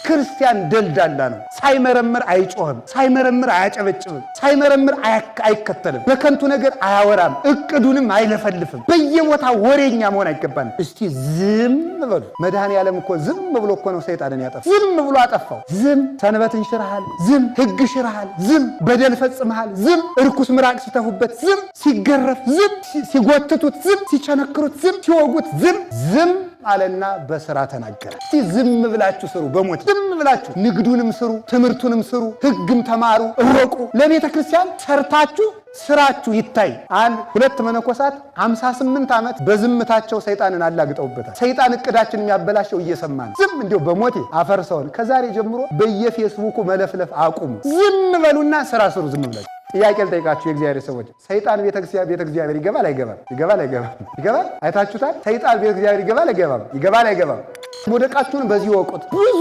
ክርስቲያን ደልዳላ ነው። ሳይመረምር አይጮህም፣ ሳይመረምር አያጨበጭብም፣ ሳይመረምር አይከተልም፣ በከንቱ ነገር አያወራም፣ እቅዱንም አይለፈልፍም። በየቦታው ወሬኛ መሆን አይገባንም። እስቲ ዝም በሉ። መድኃኔዓለም እኮ ዝም ብሎ እኮ ነው ሰይጣንን ያጠፋው። ዝም ብሎ አጠፋው። ዝም ሰንበትን ሽረሃል፣ ዝም ሕግ ሽረሃል፣ ዝም በደል ፈጽመሃል፣ ዝም እርኩስ ምራቅ ሲተፉበት፣ ዝም ሲገረፍ፣ ዝም ሲጎትቱት፣ ዝም ሲቸነክሩት፣ ዝም ሲወጉት፣ ዝም አለና በሥራ ተናገረ። እስቲ ዝም ብላችሁ ስሩ። በሞት ዝም ብላችሁ ንግዱንም ስሩ፣ ትምህርቱንም ስሩ፣ ሕግም ተማሩ፣ እወቁ። ለቤተ ክርስቲያን ሰርታችሁ ስራችሁ ይታይ። ሁለት መነኮሳት 58 ዓመት በዝምታቸው ሰይጣንን አላግጠውበታል። ሰይጣን እቅዳችን የሚያበላሸው እየሰማን ዝም እንዲሁ በሞቴ አፈርሰውን። ከዛሬ ጀምሮ በየፌስቡኩ መለፍለፍ አቁሙ። ዝም በሉና ስራ ስሩ። ዝም ብላችሁ ጥያቄ ልጠይቃችሁ የእግዚአብሔር ሰዎች፣ ሰይጣን ቤተ እግዚአብሔር ይገባል አይገባም? ይገባል። አይታችሁታል? ሰይጣን ቤተ እግዚአብሔር ይገባል አይገባም? ይገባል። መውደቃችሁን በዚህ ወቁት። ብዙ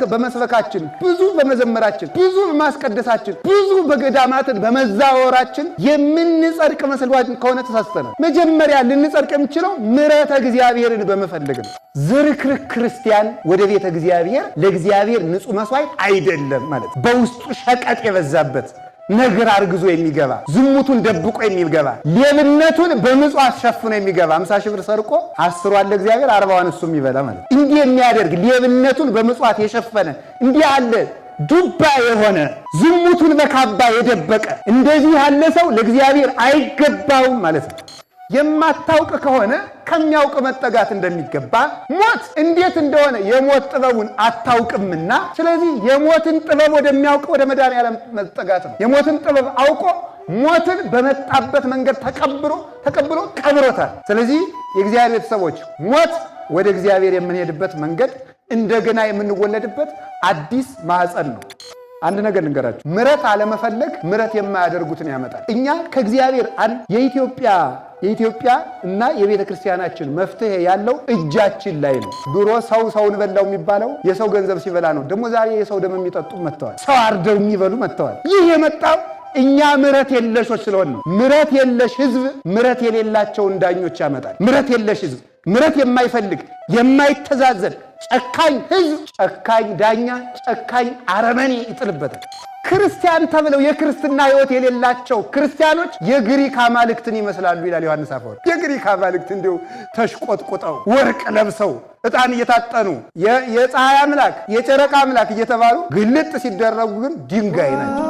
በመስበካችን፣ ብዙ በመዘመራችን፣ ብዙ በማስቀደሳችን፣ ብዙ በገዳማትን በመዛወራችን የምንጸድቅ መስሏችን ከሆነ ተሳስተናል። መጀመሪያ ልንጸድቅ የምችለው ምሕረተ እግዚአብሔርን በመፈለግ ነው። ዝርክርክ ክርስቲያን ወደ ቤተ እግዚአብሔር ለእግዚአብሔር ንጹሕ መስዋዕት አይደለም ማለት በውስጡ ሸቀጥ የበዛበት ነገር አርግዞ የሚገባ ዝሙቱን ደብቆ የሚገባ ሌብነቱን በምጽዋት ሸፍኖ የሚገባ 50 ሺህ ብር ሰርቆ 10 አለ እግዚአብሔር 40 እሱ የሚበላ ማለት እንዲህ የሚያደርግ ሌብነቱን በምጽዋት የሸፈነ እንዲህ አለ ዱባ የሆነ ዝሙቱን በካባ የደበቀ እንደዚህ ያለ ሰው ለእግዚአብሔር አይገባውም ማለት ነው። የማታውቅ ከሆነ ከሚያውቅ መጠጋት እንደሚገባ ሞት እንዴት እንደሆነ የሞት ጥበቡን አታውቅምና፣ ስለዚህ የሞትን ጥበብ ወደሚያውቅ ወደ መድኃኔዓለም መጠጋት ነው። የሞትን ጥበብ አውቆ ሞትን በመጣበት መንገድ ተቀብሎ ቀብሮታል። ስለዚህ የእግዚአብሔር ቤተሰቦች ሞት ወደ እግዚአብሔር የምንሄድበት መንገድ እንደገና የምንወለድበት አዲስ ማዕፀን ነው። አንድ ነገር ልንገራችሁ፣ ምሕረት አለመፈለግ ምሕረት የማያደርጉትን ያመጣል። እኛ ከእግዚአብሔር የኢትዮጵያ እና የቤተ ክርስቲያናችን መፍትሄ ያለው እጃችን ላይ ነው። ድሮ ሰውን በላው የሚባለው የሰው ገንዘብ ሲበላ ነው። ደግሞ ዛሬ የሰው ደም የሚጠጡ መጥተዋል። ሰው አርደው የሚበሉ መጥተዋል። ይህ የመጣው እኛ ምሕረት የለሾች ስለሆን ነው። ምሕረት የለሽ ሕዝብ ምሕረት የሌላቸውን ዳኞች ያመጣል። ምሕረት የለሽ ሕዝብ፣ ምሕረት የማይፈልግ የማይተዛዘን ጨካኝ ሕዝብ ጨካኝ ዳኛ፣ ጨካኝ አረመኔ ይጥልበታል። ክርስቲያን ተብለው የክርስትና ሕይወት የሌላቸው ክርስቲያኖች የግሪክ አማልክትን ይመስላሉ ይላል ዮሐንስ አፈወርቅ። የግሪክ አማልክት እንዲሁ ተሽቆጥቁጠው ወርቅ ለብሰው ዕጣን እየታጠኑ የፀሐይ አምላክ የጨረቃ አምላክ እየተባሉ ግልጥ ሲደረጉ ግን ድንጋይ ናቸው።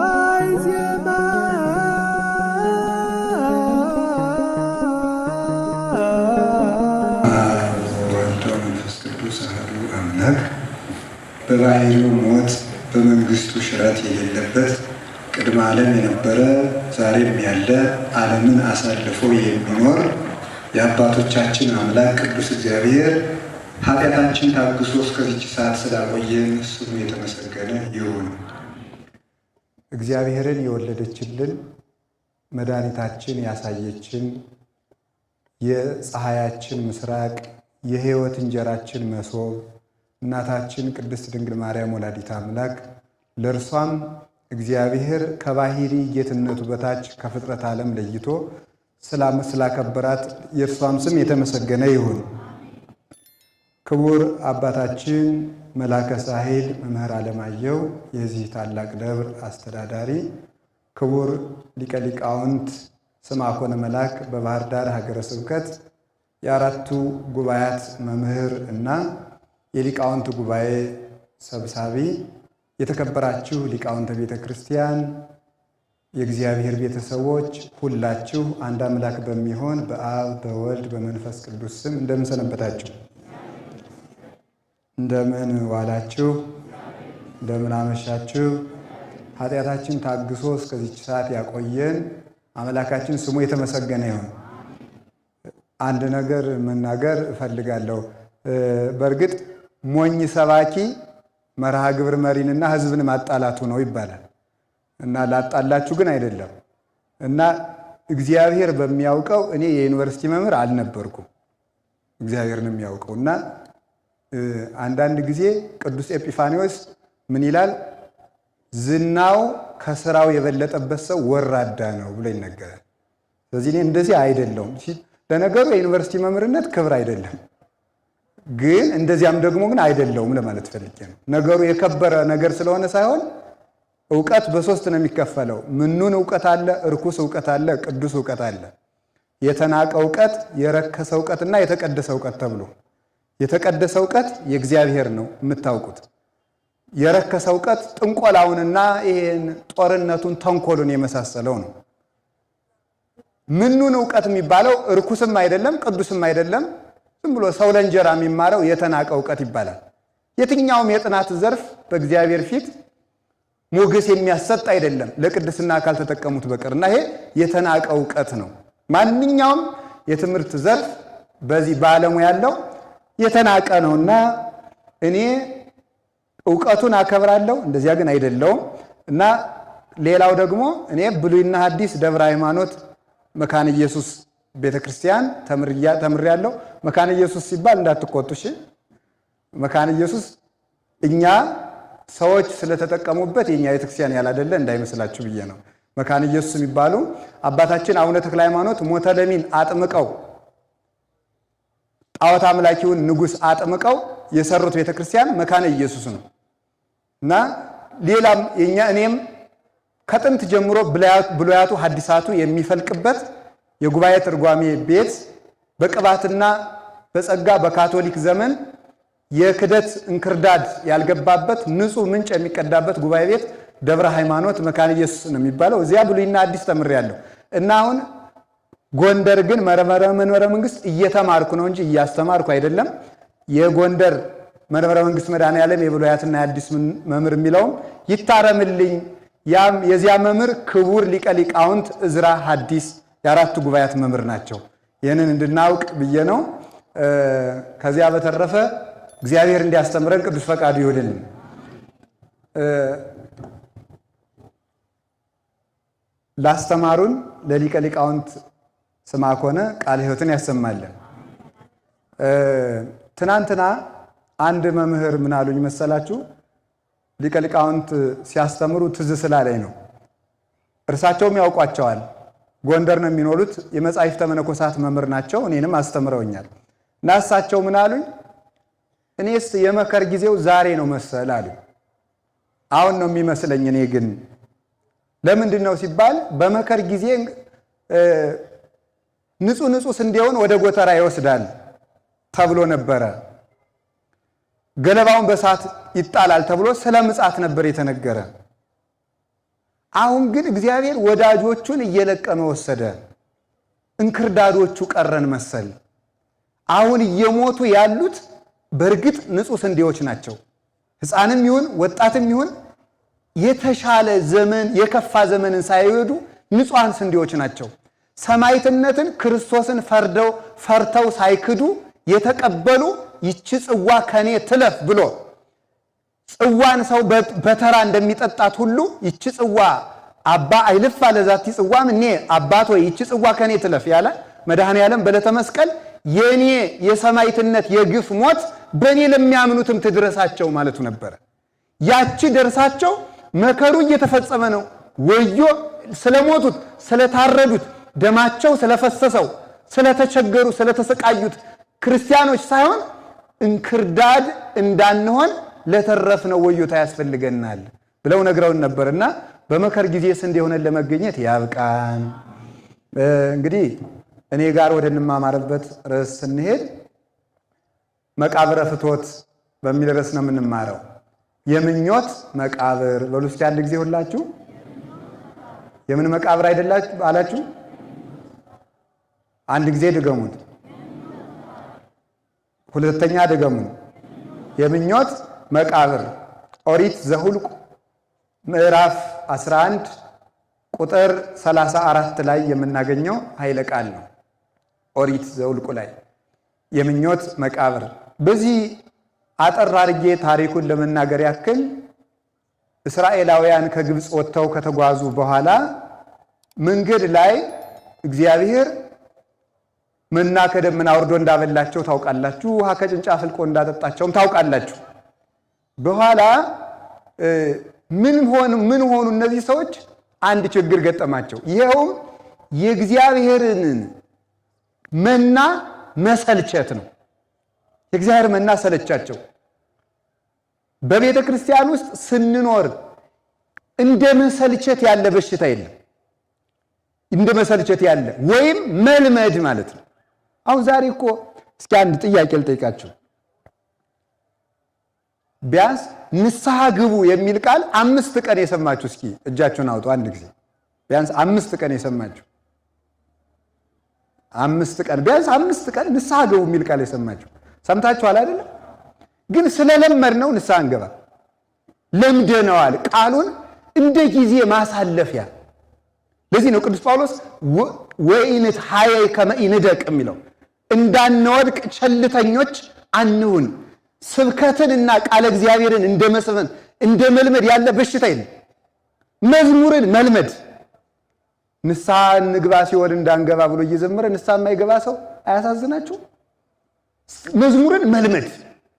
በባህሪው ሞት በመንግስቱ ሽረት የሌለበት ቅድመ ዓለም የነበረ ዛሬም ያለ ዓለምን አሳልፎ የሚኖር የአባቶቻችን አምላክ ቅዱስ እግዚአብሔር ኃጢአታችን ታግሶ እስከዚች ሰዓት ስላቆየን ስሙ የተመሰገነ ይሁን። እግዚአብሔርን የወለደችልን መድኃኒታችን ያሳየችን የፀሐያችን ምስራቅ የሕይወት እንጀራችን መሶብ እናታችን ቅድስት ድንግል ማርያም ወላዲተ አምላክ ለእርሷም እግዚአብሔር ከባህሪ ጌትነቱ በታች ከፍጥረት ዓለም ለይቶ ስላከበራት የእርሷም ስም የተመሰገነ ይሁን። ክቡር አባታችን መላከ ሳህል መምህር አለማየሁ የዚህ ታላቅ ደብር አስተዳዳሪ፣ ክቡር ሊቀ ሊቃውንት ስምዐኮነ መላክ በባህር ዳር ሀገረ ስብከት የአራቱ ጉባኤያት መምህር እና የሊቃውንት ጉባኤ ሰብሳቢ፣ የተከበራችሁ ሊቃውንተ ቤተ ክርስቲያን፣ የእግዚአብሔር ቤተሰቦች ሁላችሁ አንድ አምላክ በሚሆን በአብ በወልድ በመንፈስ ቅዱስ ስም እንደምን ሰነበታችሁ? እንደምን ዋላችሁ? እንደምን አመሻችሁ? ኃጢአታችን ታግሶ እስከዚች ሰዓት ያቆየን አምላካችን ስሙ የተመሰገነ ይሁን። አንድ ነገር መናገር እፈልጋለሁ። በእርግጥ ሞኝ ሰባኪ መርሃ ግብር መሪንና ሕዝብን ማጣላቱ ነው ይባላል እና ላጣላችሁ ግን አይደለም። እና እግዚአብሔር በሚያውቀው እኔ የዩኒቨርሲቲ መምህር አልነበርኩም፣ እግዚአብሔርን የሚያውቀው እና አንዳንድ ጊዜ ቅዱስ ኤጲፋኒዎስ ምን ይላል? ዝናው ከስራው የበለጠበት ሰው ወራዳ ነው ብሎ ይነገራል። ስለዚህ እኔ እንደዚህ አይደለሁም። ለነገሩ የዩኒቨርሲቲ መምህርነት ክብር አይደለም። ግን እንደዚያም ደግሞ ግን አይደለውም ለማለት ፈልጌ ነው። ነገሩ የከበረ ነገር ስለሆነ ሳይሆን እውቀት በሶስት ነው የሚከፈለው። ምኑን እውቀት አለ፣ እርኩስ እውቀት አለ፣ ቅዱስ እውቀት አለ። የተናቀ እውቀት፣ የረከሰ እውቀትና የተቀደሰ እውቀት ተብሎ የተቀደሰ እውቀት የእግዚአብሔር ነው የምታውቁት። የረከሰ እውቀት ጥንቆላውንና ይሄን ጦርነቱን ተንኮሉን የመሳሰለው ነው። ምኑን እውቀት የሚባለው እርኩስም አይደለም ቅዱስም አይደለም፣ ዝም ብሎ ሰው ለእንጀራ የሚማረው የተናቀ እውቀት ይባላል። የትኛውም የጥናት ዘርፍ በእግዚአብሔር ፊት ሞገስ የሚያሰጥ አይደለም ለቅድስና ካልተጠቀሙት በቀርና ይሄ የተናቀ እውቀት ነው። ማንኛውም የትምህርት ዘርፍ በዚህ በዓለሙ ያለው የተናቀ ነውና እኔ እውቀቱን አከብራለሁ፣ እንደዚያ ግን አይደለውም። እና ሌላው ደግሞ እኔ ብሉይና ሐዲስ ደብረ ሃይማኖት መካነ ኢየሱስ ቤተክርስቲያን ተምሬያለሁ። መካነ ኢየሱስ ሲባል እንዳትቆጡሽ፣ መካነ ኢየሱስ እኛ ሰዎች ስለተጠቀሙበት የኛ ቤተክርስቲያን ያላደለ እንዳይመስላችሁ ብዬ ነው። መካነ ኢየሱስ የሚባሉ አባታችን አቡነ ተክለ ሃይማኖት ሞተለሚን አጥምቀው ጣዖት አምላኪውን ንጉሥ አጥምቀው የሰሩት ቤተክርስቲያን መካነ ኢየሱስ ነው። እና ሌላም እኔም ከጥንት ጀምሮ ብሉያቱ ሐዲሳቱ የሚፈልቅበት የጉባኤ ትርጓሜ ቤት በቅባትና በጸጋ በካቶሊክ ዘመን የክደት እንክርዳድ ያልገባበት ንጹህ ምንጭ የሚቀዳበት ጉባኤ ቤት ደብረ ሃይማኖት መካነ ኢየሱስ ነው የሚባለው። እዚያ ብሉይና ሐዲስ ተምሬያለሁ። እና አሁን ጎንደር ግን መንበረ መንግስት እየተማርኩ ነው እንጂ እያስተማርኩ አይደለም። የጎንደር መንበረ መንግስት መድኃኔዓለም የብሉያትና የሐዲስ መምህር የሚለውም ይታረምልኝ። ያም የዚያ መምህር ክቡር ሊቀ ሊቃውንት ዕዝራ ሐዲስ የአራቱ ጉባኤያት መምህር ናቸው። ይህንን እንድናውቅ ብዬ ነው። ከዚያ በተረፈ እግዚአብሔር እንዲያስተምረን ቅዱስ ፈቃዱ ይሁንልን። ላስተማሩን ለሊቀ ሊቃውንት ስምዐኮነ ቃለ ሕይወትን ያሰማልን። ትናንትና አንድ መምህር ምን አሉኝ መሰላችሁ? ሊቀ ሊቃውንት ሲያስተምሩ ትዝ ስላለኝ ነው። እርሳቸውም ያውቋቸዋል። ጎንደር ነው የሚኖሩት። የመጻሕፍተ መነኮሳት መምህር ናቸው። እኔንም አስተምረውኛል። እና እሳቸው ምን አሉኝ? እኔስ የመከር ጊዜው ዛሬ ነው መሰል አሉኝ። አሁን ነው የሚመስለኝ። እኔ ግን ለምንድን ነው ሲባል በመከር ጊዜ ንጹህ ስንዴውን ወደ ጎተራ ይወስዳል ተብሎ ነበረ። ገለባውን በሳት ይጣላል ተብሎ ስለ ምጽአት ነበር የተነገረ። አሁን ግን እግዚአብሔር ወዳጆቹን እየለቀመ ወሰደ። እንክርዳዶቹ ቀረን መሰል። አሁን እየሞቱ ያሉት በእርግጥ ንጹህ ስንዴዎች ናቸው። ሕፃንም ይሁን ወጣትም ይሁን የተሻለ ዘመን የከፋ ዘመንን ሳይወዱ ንጹሃን ስንዴዎች ናቸው። ሰማዕትነትን ክርስቶስን ፈርተው ሳይክዱ የተቀበሉ ይቺ ጽዋ ከኔ ትለፍ ብሎ ጽዋን ሰው በተራ እንደሚጠጣት ሁሉ ይቺ ጽዋ አባ አይልፍ አለ ዛቲ ጽዋም እኔ አባት ሆይ ይቺ ጽዋ ከኔ ትለፍ ያለ መድኃኔዓለም በዕለተ መስቀል የኔ የሰማዕትነት የግፍ ሞት በእኔ ለሚያምኑትም ትድረሳቸው ማለቱ ነበረ። ያቺ ደርሳቸው መከሩ እየተፈጸመ ነው። ወዮ ስለሞቱት ስለታረዱት ደማቸው ስለፈሰሰው ስለተቸገሩ ስለተሰቃዩት ክርስቲያኖች ሳይሆን እንክርዳድ እንዳንሆን ለተረፍነው ወዮታ ያስፈልገናል ብለው ነግረውን ነበርና በመከር ጊዜ ስንዴ ሆነን ለመገኘት ያብቃን። እንግዲህ እኔ ጋር ወደ እንማማርበት ርዕስ ስንሄድ መቃብረ ፍትወት በሚል ርዕስ ነው የምንማረው። የምኞት መቃብር በሉ እስኪ አንድ ጊዜ ሁላችሁ። የምን መቃብር አይደላችሁ አላችሁ? አንድ ጊዜ ድገሙት። ሁለተኛ ድገሙ። የምኞት መቃብር ኦሪት ዘኍልቍ ምዕራፍ 11 ቁጥር 34 ላይ የምናገኘው ኃይለ ቃል ነው። ኦሪት ዘኍልቍ ላይ የምኞት መቃብር። በዚህ አጠር አድርጌ ታሪኩን ለመናገር ያክል እስራኤላውያን ከግብፅ ወጥተው ከተጓዙ በኋላ መንገድ ላይ እግዚአብሔር መና ከደመና ወርዶ እንዳበላቸው ታውቃላችሁ። ውሃ ከጭንጫ ፍልቆ እንዳጠጣቸውም ታውቃላችሁ። በኋላ ምን ሆኑ እነዚህ ሰዎች? አንድ ችግር ገጠማቸው። ይኸውም የእግዚአብሔርን መና መሰልቸት ነው። የእግዚአብሔር መና ሰለቻቸው። በቤተ ክርስቲያን ውስጥ ስንኖር እንደ መሰልቸት ያለ በሽታ የለም። እንደ መሰልቸት ያለ ወይም መልመድ ማለት ነው። አሁን ዛሬ እኮ እስኪ አንድ ጥያቄ ልጠይቃችሁ። ቢያንስ ንስሐ ግቡ የሚል ቃል 5 ቀን የሰማችሁ እስኪ እጃችሁን አውጡ አንድ ጊዜ። ቢያንስ 5 ቀን የሰማችሁ 5 ቀን ቢያንስ 5 ቀን ንስሐ ግቡ የሚል ቃል የሰማችሁ ሰምታችኋል አይደል? ግን ስለለመድነው ንስሐ እንገባ ለምደነዋል። ቃሉን እንደ ጊዜ ማሳለፊያ። ለዚህ ነው ቅዱስ ጳውሎስ ወኢንት ሀየይ ከመ ኢንደቅ የሚለው እንዳንወድቅ ቸልተኞች አንሁን። ስብከትንና ቃለ እግዚአብሔርን እንደ መስፈን እንደ መልመድ ያለ በሽታ የለም። መዝሙርን መልመድ ንስሐ እንግባ ሲወድ እንዳንገባ ብሎ እየዘመረ ንስሐ የማይገባ ሰው አያሳዝናችሁ? መዝሙርን መልመድ፣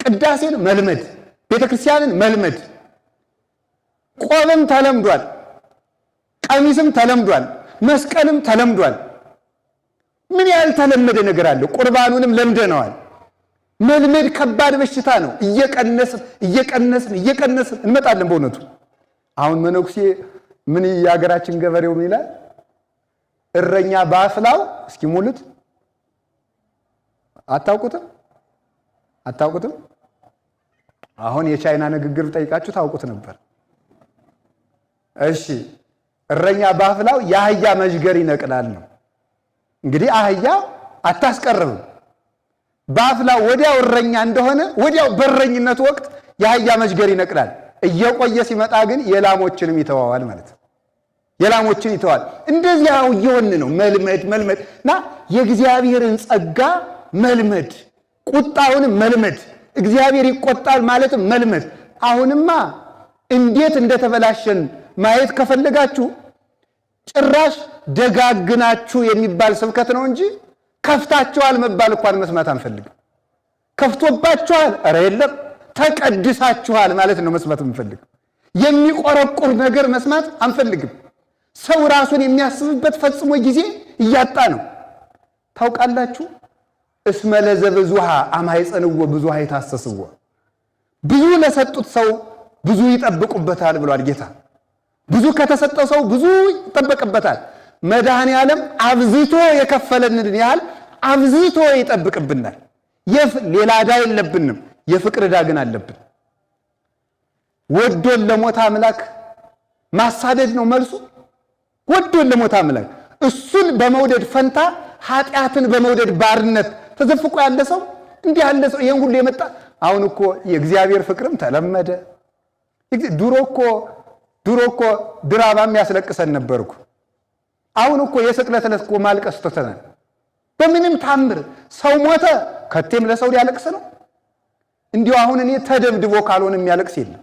ቅዳሴን መልመድ፣ ቤተክርስቲያንን መልመድ። ቆብም ተለምዷል፣ ቀሚስም ተለምዷል፣ መስቀልም ተለምዷል። ምን ያልተለመደ ነገር አለ? ቁርባኑንም ለምደነዋል። መልመድ ከባድ በሽታ ነው። እየቀነስን እንመጣለን። በእውነቱ አሁን መነኩሴ ምን የሀገራችን ገበሬው ምን ይላል? እረኛ በአፍላው እስኪ ሙሉት። አታውቁትም? አሁን የቻይና ንግግር ጠይቃችሁ ታውቁት ነበር። እሺ እረኛ በአፍላው የአህያ መዥገር ይነቅላል ነው። እንግዲህ አህያ አታስቀርብም። በአፍላው ወዲያው እረኛ እንደሆነ ወዲያው በረኝነቱ ወቅት የአህያ መዥገር ይነቅላል። እየቆየ ሲመጣ ግን የላሞችንም ይተዋዋል ማለት ነው። የላሞችን ይተዋል። እንደዚያው እየሆን ነው። መልመድ እና የእግዚአብሔርን ጸጋ መልመድ፣ ቁጣውንም መልመድ፣ እግዚአብሔር ይቆጣል ማለትም መልመድ። አሁንማ እንዴት እንደተበላሸን ማየት ከፈለጋችሁ ጭራሽ ደጋግናችሁ የሚባል ስብከት ነው እንጂ ከፍታችኋል መባል እንኳን መስማት አንፈልግም። ከፍቶባችኋል፣ ኧረ የለም ተቀድሳችኋል ማለት ነው መስማት እንፈልግ። የሚቆረቁር ነገር መስማት አንፈልግም። ሰው ራሱን የሚያስብበት ፈጽሞ ጊዜ እያጣ ነው። ታውቃላችሁ? እስመ ለዘብዙሃ አማይጸንዎ ብዙሃ ይታሰስዎ። ብዙ ለሰጡት ሰው ብዙ ይጠብቁበታል ብሏል ጌታ። ብዙ ከተሰጠው ሰው ብዙ ይጠበቅበታል። መድኃኔ ዓለም አብዝቶ የከፈለንን ያህል አብዝቶ ይጠብቅብናል። ሌላ ዕዳ የለብንም፣ የፍቅር ዕዳ ግን አለብን። ወዶን ለሞት አምላክ ማሳደድ ነው መልሱ። ወዶን ለሞት አምላክ እሱን በመውደድ ፈንታ ኃጢአትን በመውደድ ባርነት ተዘፍቆ ያለ ሰው እንዲህ ያለ ሰው ይሄን ሁሉ የመጣ አሁን እኮ የእግዚአብሔር ፍቅርም ተለመደ። ድሮ እኮ ድራማም ያስለቅሰን ነበርኩ። አሁን እኮ የስቅለት ዕለት እኮ ማልቀስ ተተናል። በምንም ታምር ሰው ሞተ ከቴም ለሰው ሊያለቅስ ነው? እንዲሁ አሁን እኔ ተደብድቦ ካልሆነ የሚያለቅስ የለም።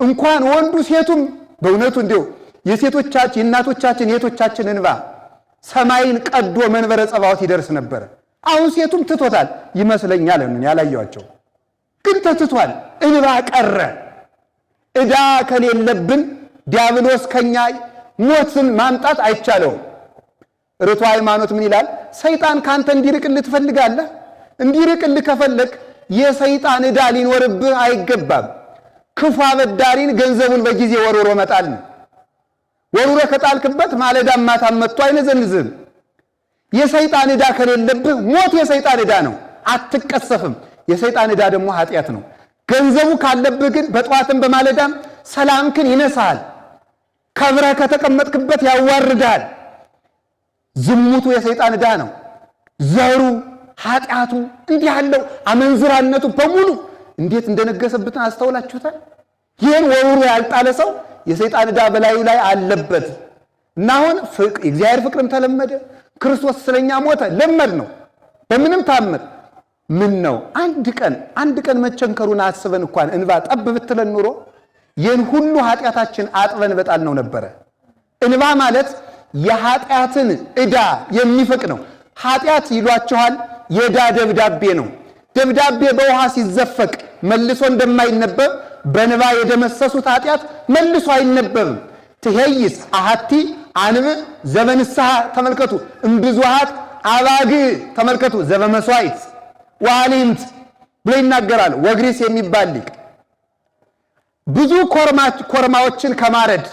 እንኳን ወንዱ ሴቱም በእውነቱ እንዲሁ የሴቶቻችን የእናቶቻችን የእህቶቻችን እንባ ሰማይን ቀዶ መንበረ ጸባዖት ይደርስ ነበር። አሁን ሴቱም ትቶታል ይመስለኛል። ያላየዋቸው ግን ተትቷል። እንባ ቀረ። ዕዳ ከሌለብን ዲያብሎስ ከኛ ሞትን ማምጣት አይቻለውም። ርቱ ሃይማኖት ምን ይላል? ሰይጣን ካንተ እንዲርቅልህ ትፈልጋለህ? እንዲርቅልህ ከፈለክ የሰይጣን ዕዳ ሊኖርብህ አይገባም። ክፉ አበዳሪን ገንዘቡን በጊዜ ወርውሮ መጣል ነው። ወርውሮ ከጣልክበት ማለዳም ማታም መጥቶ አይነዘንዝህም። የሰይጣን ዕዳ ከሌለብህ ሞት የሰይጣን ዕዳ ነው፣ አትቀሰፍም። የሰይጣን ዕዳ ደግሞ ኃጢአት ነው። ገንዘቡ ካለብህ ግን በጠዋትም በማለዳም ሰላምክን ይነሳል። ከብረህ ከተቀመጥክበት ያዋርዳል። ዝሙቱ የሰይጣን ዕዳ ነው። ዘሩ፣ ኃጢአቱ፣ እንዲህ ያለው አመንዝራነቱ በሙሉ እንዴት እንደነገሰበትን አስተውላችሁታል? ይህን ወርውሮ ያልጣለ ሰው የሰይጣን ዕዳ በላዩ ላይ አለበት እና አሁን እግዚአብሔር ፍቅርም ተለመደ። ክርስቶስ ስለኛ ሞተ፣ ለመድ ነው። በምንም ታምር ምን ነው አንድ ቀን መቸንከሩን አስበን እንኳን እንባ ጠብ ብትለን ኑሮ ይህን ሁሉ ኃጢአታችን አጥበን በጣል ነው ነበረ። እንባ ማለት የኃጢአትን ዕዳ የሚፈቅ ነው። ኃጢአት ይሏችኋል የዕዳ ደብዳቤ ነው። ደብዳቤ በውሃ ሲዘፈቅ መልሶ እንደማይነበብ በንባ የደመሰሱት ኃጢአት መልሶ አይነበብም። ትሄይስ አሐቲ አንብ ዘበንስሐ ተመልከቱ፣ እምብዙኃት አባግ ተመልከቱ ዘበመስዋዕት ወአሊምት ብሎ ይናገራል። ወግሪስ የሚባል ሊቅ ብዙ ኮርማዎችን ከማረድ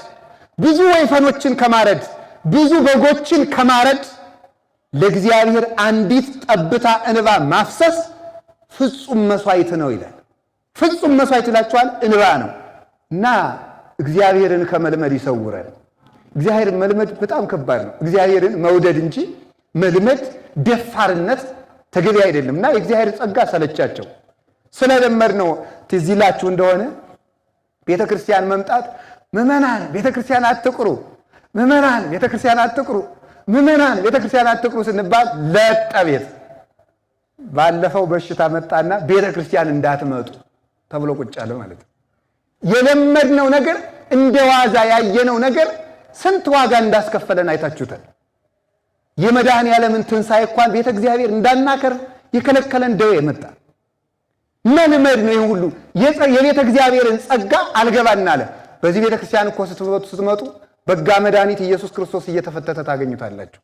ብዙ ወይፈኖችን ከማረድ ብዙ በጎችን ከማረድ ለእግዚአብሔር አንዲት ጠብታ እንባ ማፍሰስ ፍጹም መስዋዕት ነው ይላል። ፍጹም መስዋዕት ይላችኋል እንባ ነው እና እግዚአብሔርን ከመልመድ ይሰውረን። እግዚአብሔርን መልመድ በጣም ከባድ ነው። እግዚአብሔርን መውደድ እንጂ መልመድ ደፋርነት ተገቢ አይደለም እና የእግዚአብሔር ጸጋ ሰለቻቸው ስለለመድ ነው። ትዝ ይላችሁ እንደሆነ ቤተክርስቲያን መምጣት ምዕመናን ቤተክርስቲያን አትቅሩ፣ ምዕመናን ቤተክርስቲያን አትቅሩ፣ ምዕመናን ቤተክርስቲያን አትቅሩ ስንባል ለጠቤት ባለፈው በሽታ መጣና ቤተክርስቲያን እንዳትመጡ ተብሎ ቁጭ አለ ማለት ነው። የለመድነው ነገር እንደ ዋዛ ያየነው ነገር ስንት ዋጋ እንዳስከፈለን አይታችሁታል። የመድኃኔዓለምን ትንሣኤ እንኳን ቤተ እግዚአብሔር እንዳናከር የከለከለን ደዌ የመጣ መልመድ ነው። ይህ ሁሉ የቤተ እግዚአብሔርን ጸጋ አልገባና አለ። በዚህ ቤተ ክርስቲያን እኮ ስትመጡ በጋ መድኃኒት ኢየሱስ ክርስቶስ እየተፈተተ ታገኙታላችሁ።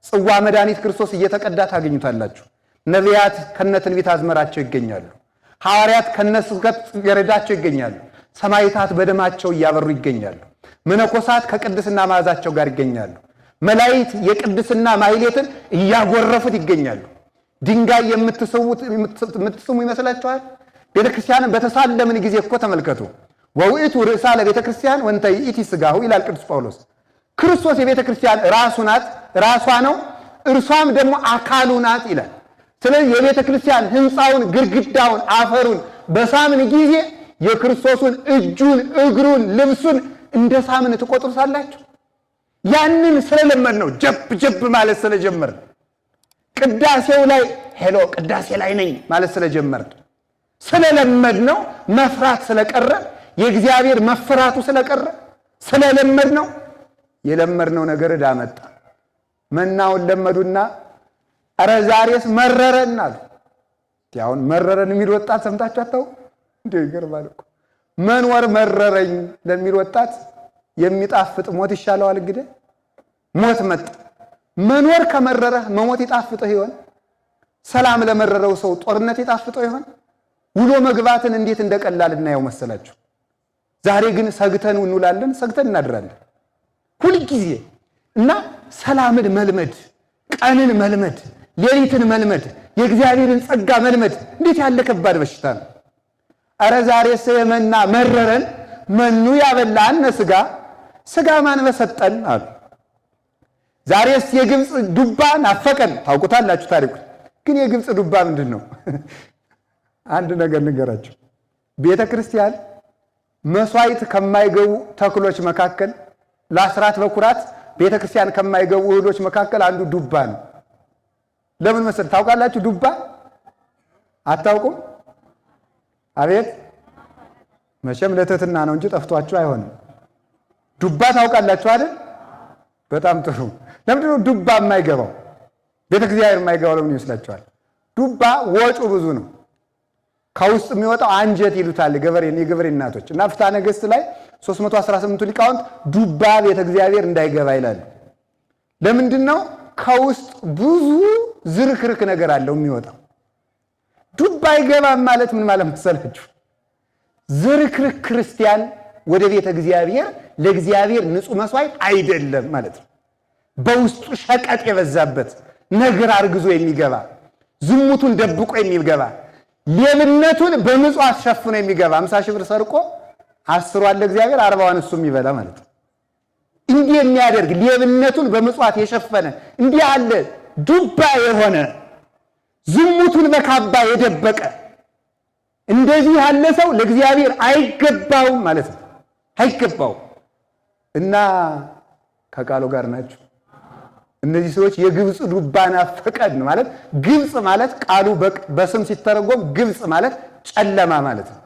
ጽዋ መድኃኒት ክርስቶስ እየተቀዳ ታገኙታላችሁ። ነቢያት ከነትንቢት አዝመራቸው ይገኛሉ። ሐዋርያት ከነስብከት ገረዳቸው ይገኛሉ። ሰማዕታት በደማቸው እያበሩ ይገኛሉ። መነኮሳት ከቅድስና መዓዛቸው ጋር ይገኛሉ። መላእክት የቅድስና ማሕሌትን እያጎረፉት ይገኛሉ። ድንጋይ የምትስሙ ይመስላችኋል? ቤተክርስቲያንን በተሳለምን ጊዜ እኮ ተመልከቱ። ወውእቱ ርእሳ ለቤተክርስቲያን ወንተ ይእቲ ሥጋሁ ይላል ቅዱስ ጳውሎስ። ክርስቶስ የቤተክርስቲያን ራሱ ናት፣ ራሷ ነው፣ እርሷም ደግሞ አካሉ ናት ይላል። ስለዚህ የቤተክርስቲያን ሕንፃውን፣ ግድግዳውን፣ አፈሩን በሳምን ጊዜ የክርስቶስን እጁን፣ እግሩን፣ ልብሱን እንደ ሳምን ትቆጥሩታላችሁ። ያንን ስለለመድ ነው። ጀብ ማለት ስለጀመር ቅዳሴው ላይ ሄሎ ቅዳሴ ላይ ነኝ ማለት ስለጀመር ስለለመድ ነው። መፍራት ስለቀረ የእግዚአብሔር መፍራቱ ስለቀረ ስለለመድ ነው። የለመድነው ነገር ዕዳ መጣ። መናውን ለመዱና ኧረ ዛሬስ መረረን አሉ። ያውን መረረን የሚል ወጣት ሰምታችሁ አታው እንዴ? ይገርማል እኮ መኖር መረረኝ ለሚል ወጣት የሚጣፍጥ ሞት ይሻለዋል። እንግዲህ ሞት መጣ። መኖር ከመረረህ መሞት ይጣፍጥህ ይሆን? ሰላም ለመረረው ሰው ጦርነት ይጣፍጠው ይሆን? ውሎ መግባትን እንዴት እንደቀላል እናየው መሰላችሁ። ዛሬ ግን ሰግተን እንውላለን፣ ሰግተን እናድራለን ሁልጊዜ እና ሰላምን መልመድ፣ ቀንን መልመድ፣ ሌሊትን መልመድ፣ የእግዚአብሔርን ጸጋ መልመድ እንዴት ያለ ከባድ በሽታ ነው። አረ ዛሬስ የመና መረረን መኑ ያበላን ስጋ ስጋ ማን በሰጠን አሉ። ዛሬስ የግብፅ ዱባ ናፈቀን። ታውቁታላችሁ ታሪኩ። ግን የግብፅ ዱባ ምንድን ነው? አንድ ነገር ንገራችሁ። ቤተ ክርስቲያን መስዋዕት ከማይገቡ ተክሎች መካከል ለአስራት በኩራት ቤተ ክርስቲያን ከማይገቡ እህሎች መካከል አንዱ ዱባ ነው። ለምን መሰል ታውቃላችሁ? ዱባ አታውቁም? አቤት መቼም ለትህትና ነው እንጂ ጠፍቷችሁ አይሆንም። ዱባ ታውቃላችሁ አይደል? በጣም ጥሩ። ለምንድነው ዱባ የማይገባው? ቤተ እግዚአብሔር የማይገባው ለምን ይመስላችኋል? ዱባ ወጩ ብዙ ነው። ከውስጥ የሚወጣው አንጀት ይሉታል የገበሬ እናቶች እና ፍትሐ ነገሥት ላይ 318 ሊቃውንት ዱባ ቤተ እግዚአብሔር እንዳይገባ ይላሉ። ለምንድነው? ከውስጥ ብዙ ዝርክርክ ነገር አለው የሚወጣው። ዱባ አይገባም ማለት ምን ማለት መሰላችሁ? ዝርክርክ ክርስቲያን ወደ ቤተ እግዚአብሔር ለእግዚአብሔር ንጹሕ መስዋዕት አይደለም ማለት ነው። በውስጡ ሸቀጥ የበዛበት ነገር አርግዞ የሚገባ ዝሙቱን ደብቆ የሚገባ ሌብነቱን በምጽዋት ሸፍኖ የሚገባ 50 ሺህ ብር ሰርቆ 10ዋን ለእግዚአብሔር 40ዋን እሱ የሚበላ ማለት ነው። እንዲህ የሚያደርግ ሌብነቱን በምጽዋት የሸፈነ እንዲህ አለ ዱባ የሆነ ዝሙቱን በካባ የደበቀ እንደዚህ ያለ ሰው ለእግዚአብሔር አይገባውም ማለት ነው። አይገባው እና ከቃሉ ጋር ናቸው። እነዚህ ሰዎች የግብፅ ዱባ ናፈቀን ማለት ግብፅ ማለት ቃሉ በስም ሲተረጎም ግብፅ ማለት ጨለማ ማለት ነው።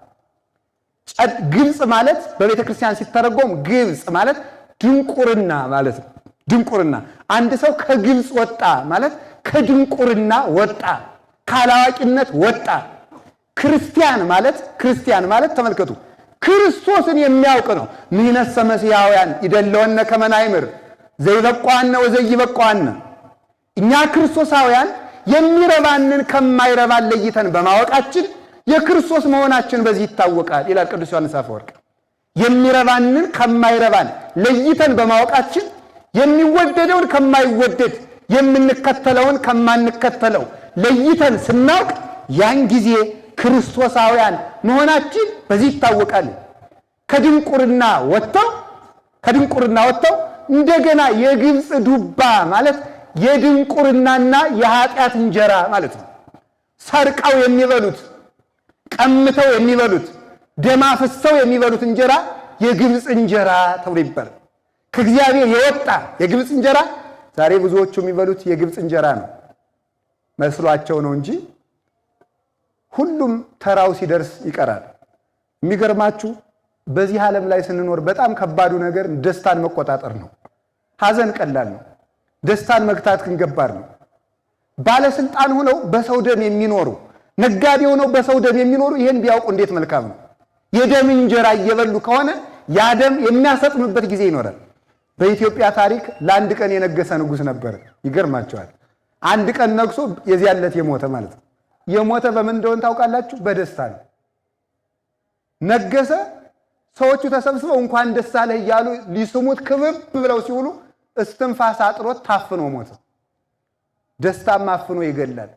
ግብፅ ማለት በቤተ ክርስቲያን ሲተረጎም ግብፅ ማለት ድንቁርና ማለት ነው። ድንቁርና አንድ ሰው ከግብፅ ወጣ ማለት ከድንቁርና ወጣ፣ ካላዋቂነት ወጣ። ክርስቲያን ማለት ተመልከቱ ክርስቶስን የሚያውቅ ነው። ንሕነሰ መሲሐውያን ይደለወነ ከመ ናእምር ዘይበቋነ ወዘይበቋነ። እኛ ክርስቶሳውያን የሚረባንን ከማይረባን ለይተን በማወቃችን የክርስቶስ መሆናችን በዚህ ይታወቃል ይላል ቅዱስ ዮሐንስ አፈወርቅ። የሚረባንን ከማይረባን ለይተን በማወቃችን የሚወደደውን ከማይወደድ የምንከተለውን ከማንከተለው ለይተን ስናውቅ ያን ጊዜ ክርስቶሳውያን መሆናችን በዚህ ይታወቃል። ከድንቁርና ወጥተው እንደገና የግብፅ ዱባ ማለት የድንቁርናና የኃጢአት እንጀራ ማለት ነው። ሰርቀው የሚበሉት፣ ቀምተው የሚበሉት፣ ደም አፍሰው የሚበሉት እንጀራ የግብፅ እንጀራ ተብሎ ይባላል። ከእግዚአብሔር የወጣ የግብፅ እንጀራ ዛሬ ብዙዎቹ የሚበሉት የግብፅ እንጀራ ነው መስሏቸው ነው እንጂ ሁሉም ተራው ሲደርስ ይቀራል። የሚገርማችሁ በዚህ ዓለም ላይ ስንኖር በጣም ከባዱ ነገር ደስታን መቆጣጠር ነው። ሐዘን ቀላል ነው፣ ደስታን መግታት ግን ከባድ ነው። ባለስልጣን ሆነው በሰው ደም የሚኖሩ፣ ነጋዴ ሆነው በሰው ደም የሚኖሩ ይሄን ቢያውቁ እንዴት መልካም ነው። የደም እንጀራ እየበሉ ከሆነ ያ ደም የሚያሰጥምበት ጊዜ ይኖራል። በኢትዮጵያ ታሪክ ለአንድ ቀን የነገሰ ንጉሥ ነበር። ይገርማቸዋል። አንድ ቀን ነግሶ የዚያን ዕለት የሞተ ማለት ነው። የሞተ በምን እንደሆነ ታውቃላችሁ? በደስታ ነው። ነገሰ። ሰዎቹ ተሰብስበው እንኳን ደስ አለህ እያሉ ሊስሙት ክብብ ብለው ሲውሉ እስትንፋስ አጥሮት ታፍኖ ሞተ። ደስታም አፍኖ ይገላል።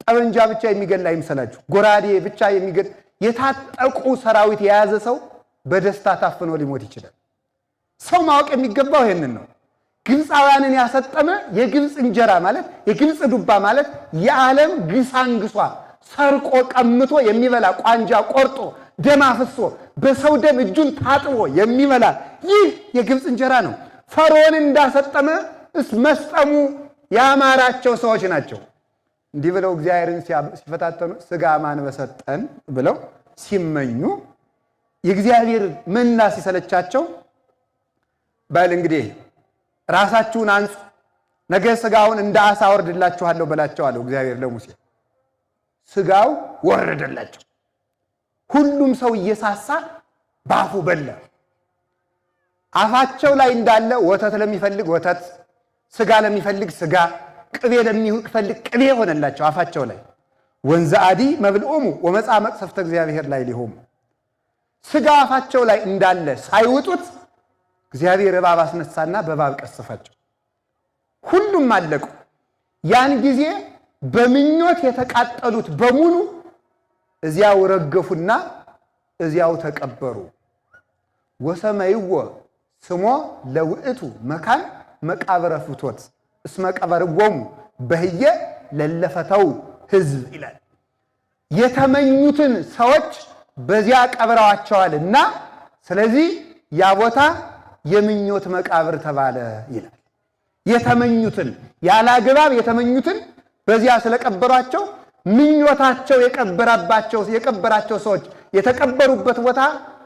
ጠበንጃ ብቻ የሚገል አይምሰላችሁ። ጎራዴ ብቻ የሚገል የታጠቁ ሰራዊት የያዘ ሰው በደስታ ታፍኖ ሊሞት ይችላል። ሰው ማወቅ የሚገባው ይሄንን ነው። ግብፃውያንን ያሰጠመ የግብፅ እንጀራ ማለት የግብፅ ዱባ ማለት የዓለም ግሳንግሷ ሰርቆ ቀምቶ የሚበላ ቋንጃ ቆርጦ ደም አፍሶ በሰው ደም እጁን ታጥቦ የሚበላ ይህ የግብፅ እንጀራ ነው። ፈርዖን እንዳሰጠመ መስጠሙ ያማራቸው ሰዎች ናቸው። እንዲህ ብለው እግዚአብሔርን ሲፈታተኑ ስጋ ማን በሰጠን ብለው ሲመኙ የእግዚአብሔር መና ሲሰለቻቸው በል እንግዲህ ራሳችሁን አንጹ፣ ነገ ስጋውን እንደ ዓሣ ወርድላችኋለሁ በላቸዋለሁ እግዚአብሔር ለሙሴ። ስጋው ወረደላቸው። ሁሉም ሰው እየሳሳ ባፉ በላ። አፋቸው ላይ እንዳለ ወተት ለሚፈልግ ወተት፣ ስጋ ለሚፈልግ ስጋ፣ ቅቤ ለሚፈልግ ቅቤ ሆነላቸው አፋቸው ላይ። ወንዘ አዲ መብልኦሙ ወመጻ መቅሰፍተ እግዚአብሔር ላይ ሊሆሙ። ስጋ አፋቸው ላይ እንዳለ ሳይውጡት እግዚአብሔር እባብ አስነሳና በእባብ ቀሰፋቸው። ሁሉም አለቁ። ያን ጊዜ በምኞት የተቃጠሉት በሙሉ እዚያው ረገፉና እዚያው ተቀበሩ። ወሰመይዎ ስሞ ለውእቱ መካን መቃብረ ፍቶት እስመ ቀበርዎሙ በህየ ለለፈተው ሕዝብ ይላል። የተመኙትን ሰዎች በዚያ ቀብረዋቸዋልና ስለዚህ ያ ቦታ የምኞት መቃብር ተባለ ይላል። የተመኙትን ያላግባብ የተመኙትን በዚያ ስለቀበሯቸው ምኞታቸው የቀበራቸው ሰዎች የተቀበሩበት ቦታ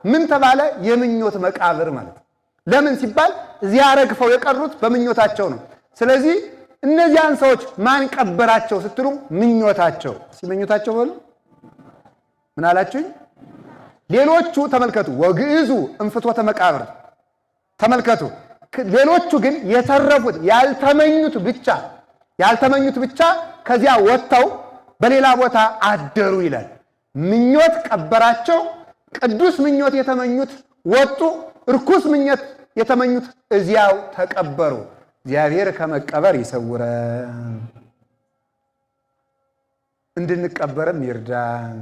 ምን ተባለ? የምኞት መቃብር ማለት ነው። ለምን ሲባል እዚያ ረግፈው የቀሩት በምኞታቸው ነው። ስለዚህ እነዚያን ሰዎች ማን ቀበራቸው ስትሉ ምኞታቸው። ምኞታቸው በሉ ምን አላችሁኝ? ሌሎቹ ተመልከቱ፣ ወግዕዙ እንፍቶተ መቃብር ተመልከቱ። ሌሎቹ ግን የተረፉት ያልተመኙት ብቻ ከዚያ ወጥተው በሌላ ቦታ አደሩ ይላል። ምኞት ቀበራቸው። ቅዱስ ምኞት የተመኙት ወጡ፣ ርኩስ ምኞት የተመኙት እዚያው ተቀበሩ። እግዚአብሔር ከመቀበር ይሰውረን፣ እንድንቀበርም ይርዳን።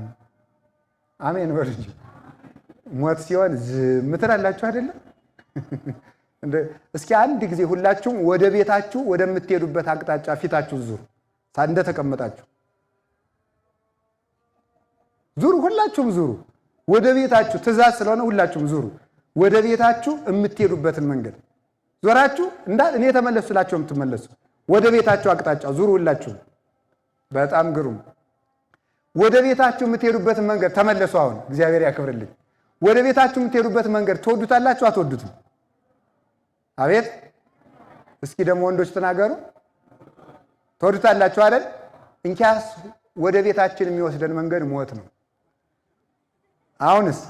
አሜን በሉ እንጂ ሞት ሲሆን ዝም ትላላችሁ አይደለም? እስኪ አንድ ጊዜ ሁላችሁም ወደ ቤታችሁ ወደምትሄዱበት አቅጣጫ ፊታችሁ ዙሩ። ሳንደ ተቀመጣችሁ ዙሩ፣ ሁላችሁም ዙሩ። ወደ ቤታችሁ ትእዛዝ ስለሆነ ሁላችሁም ዙሩ። ወደ ቤታችሁ የምትሄዱበትን መንገድ ዞራችሁ እኔ ተመለሱላችሁ የምትመለሱ ወደ ቤታችሁ አቅጣጫ ዙሩ ሁላችሁም። በጣም ግሩም። ወደ ቤታችሁ የምትሄዱበትን መንገድ ተመለሱ። አሁን እግዚአብሔር ያክብርልኝ። ወደ ቤታችሁ የምትሄዱበትን መንገድ ትወዱታላችሁ አትወዱትም? አቤት። እስኪ ደግሞ ወንዶች ተናገሩ። ትወዱታላችሁ አይደል? እንኪያስ ወደ ቤታችን የሚወስደን መንገድ ሞት ነው። አሁንስ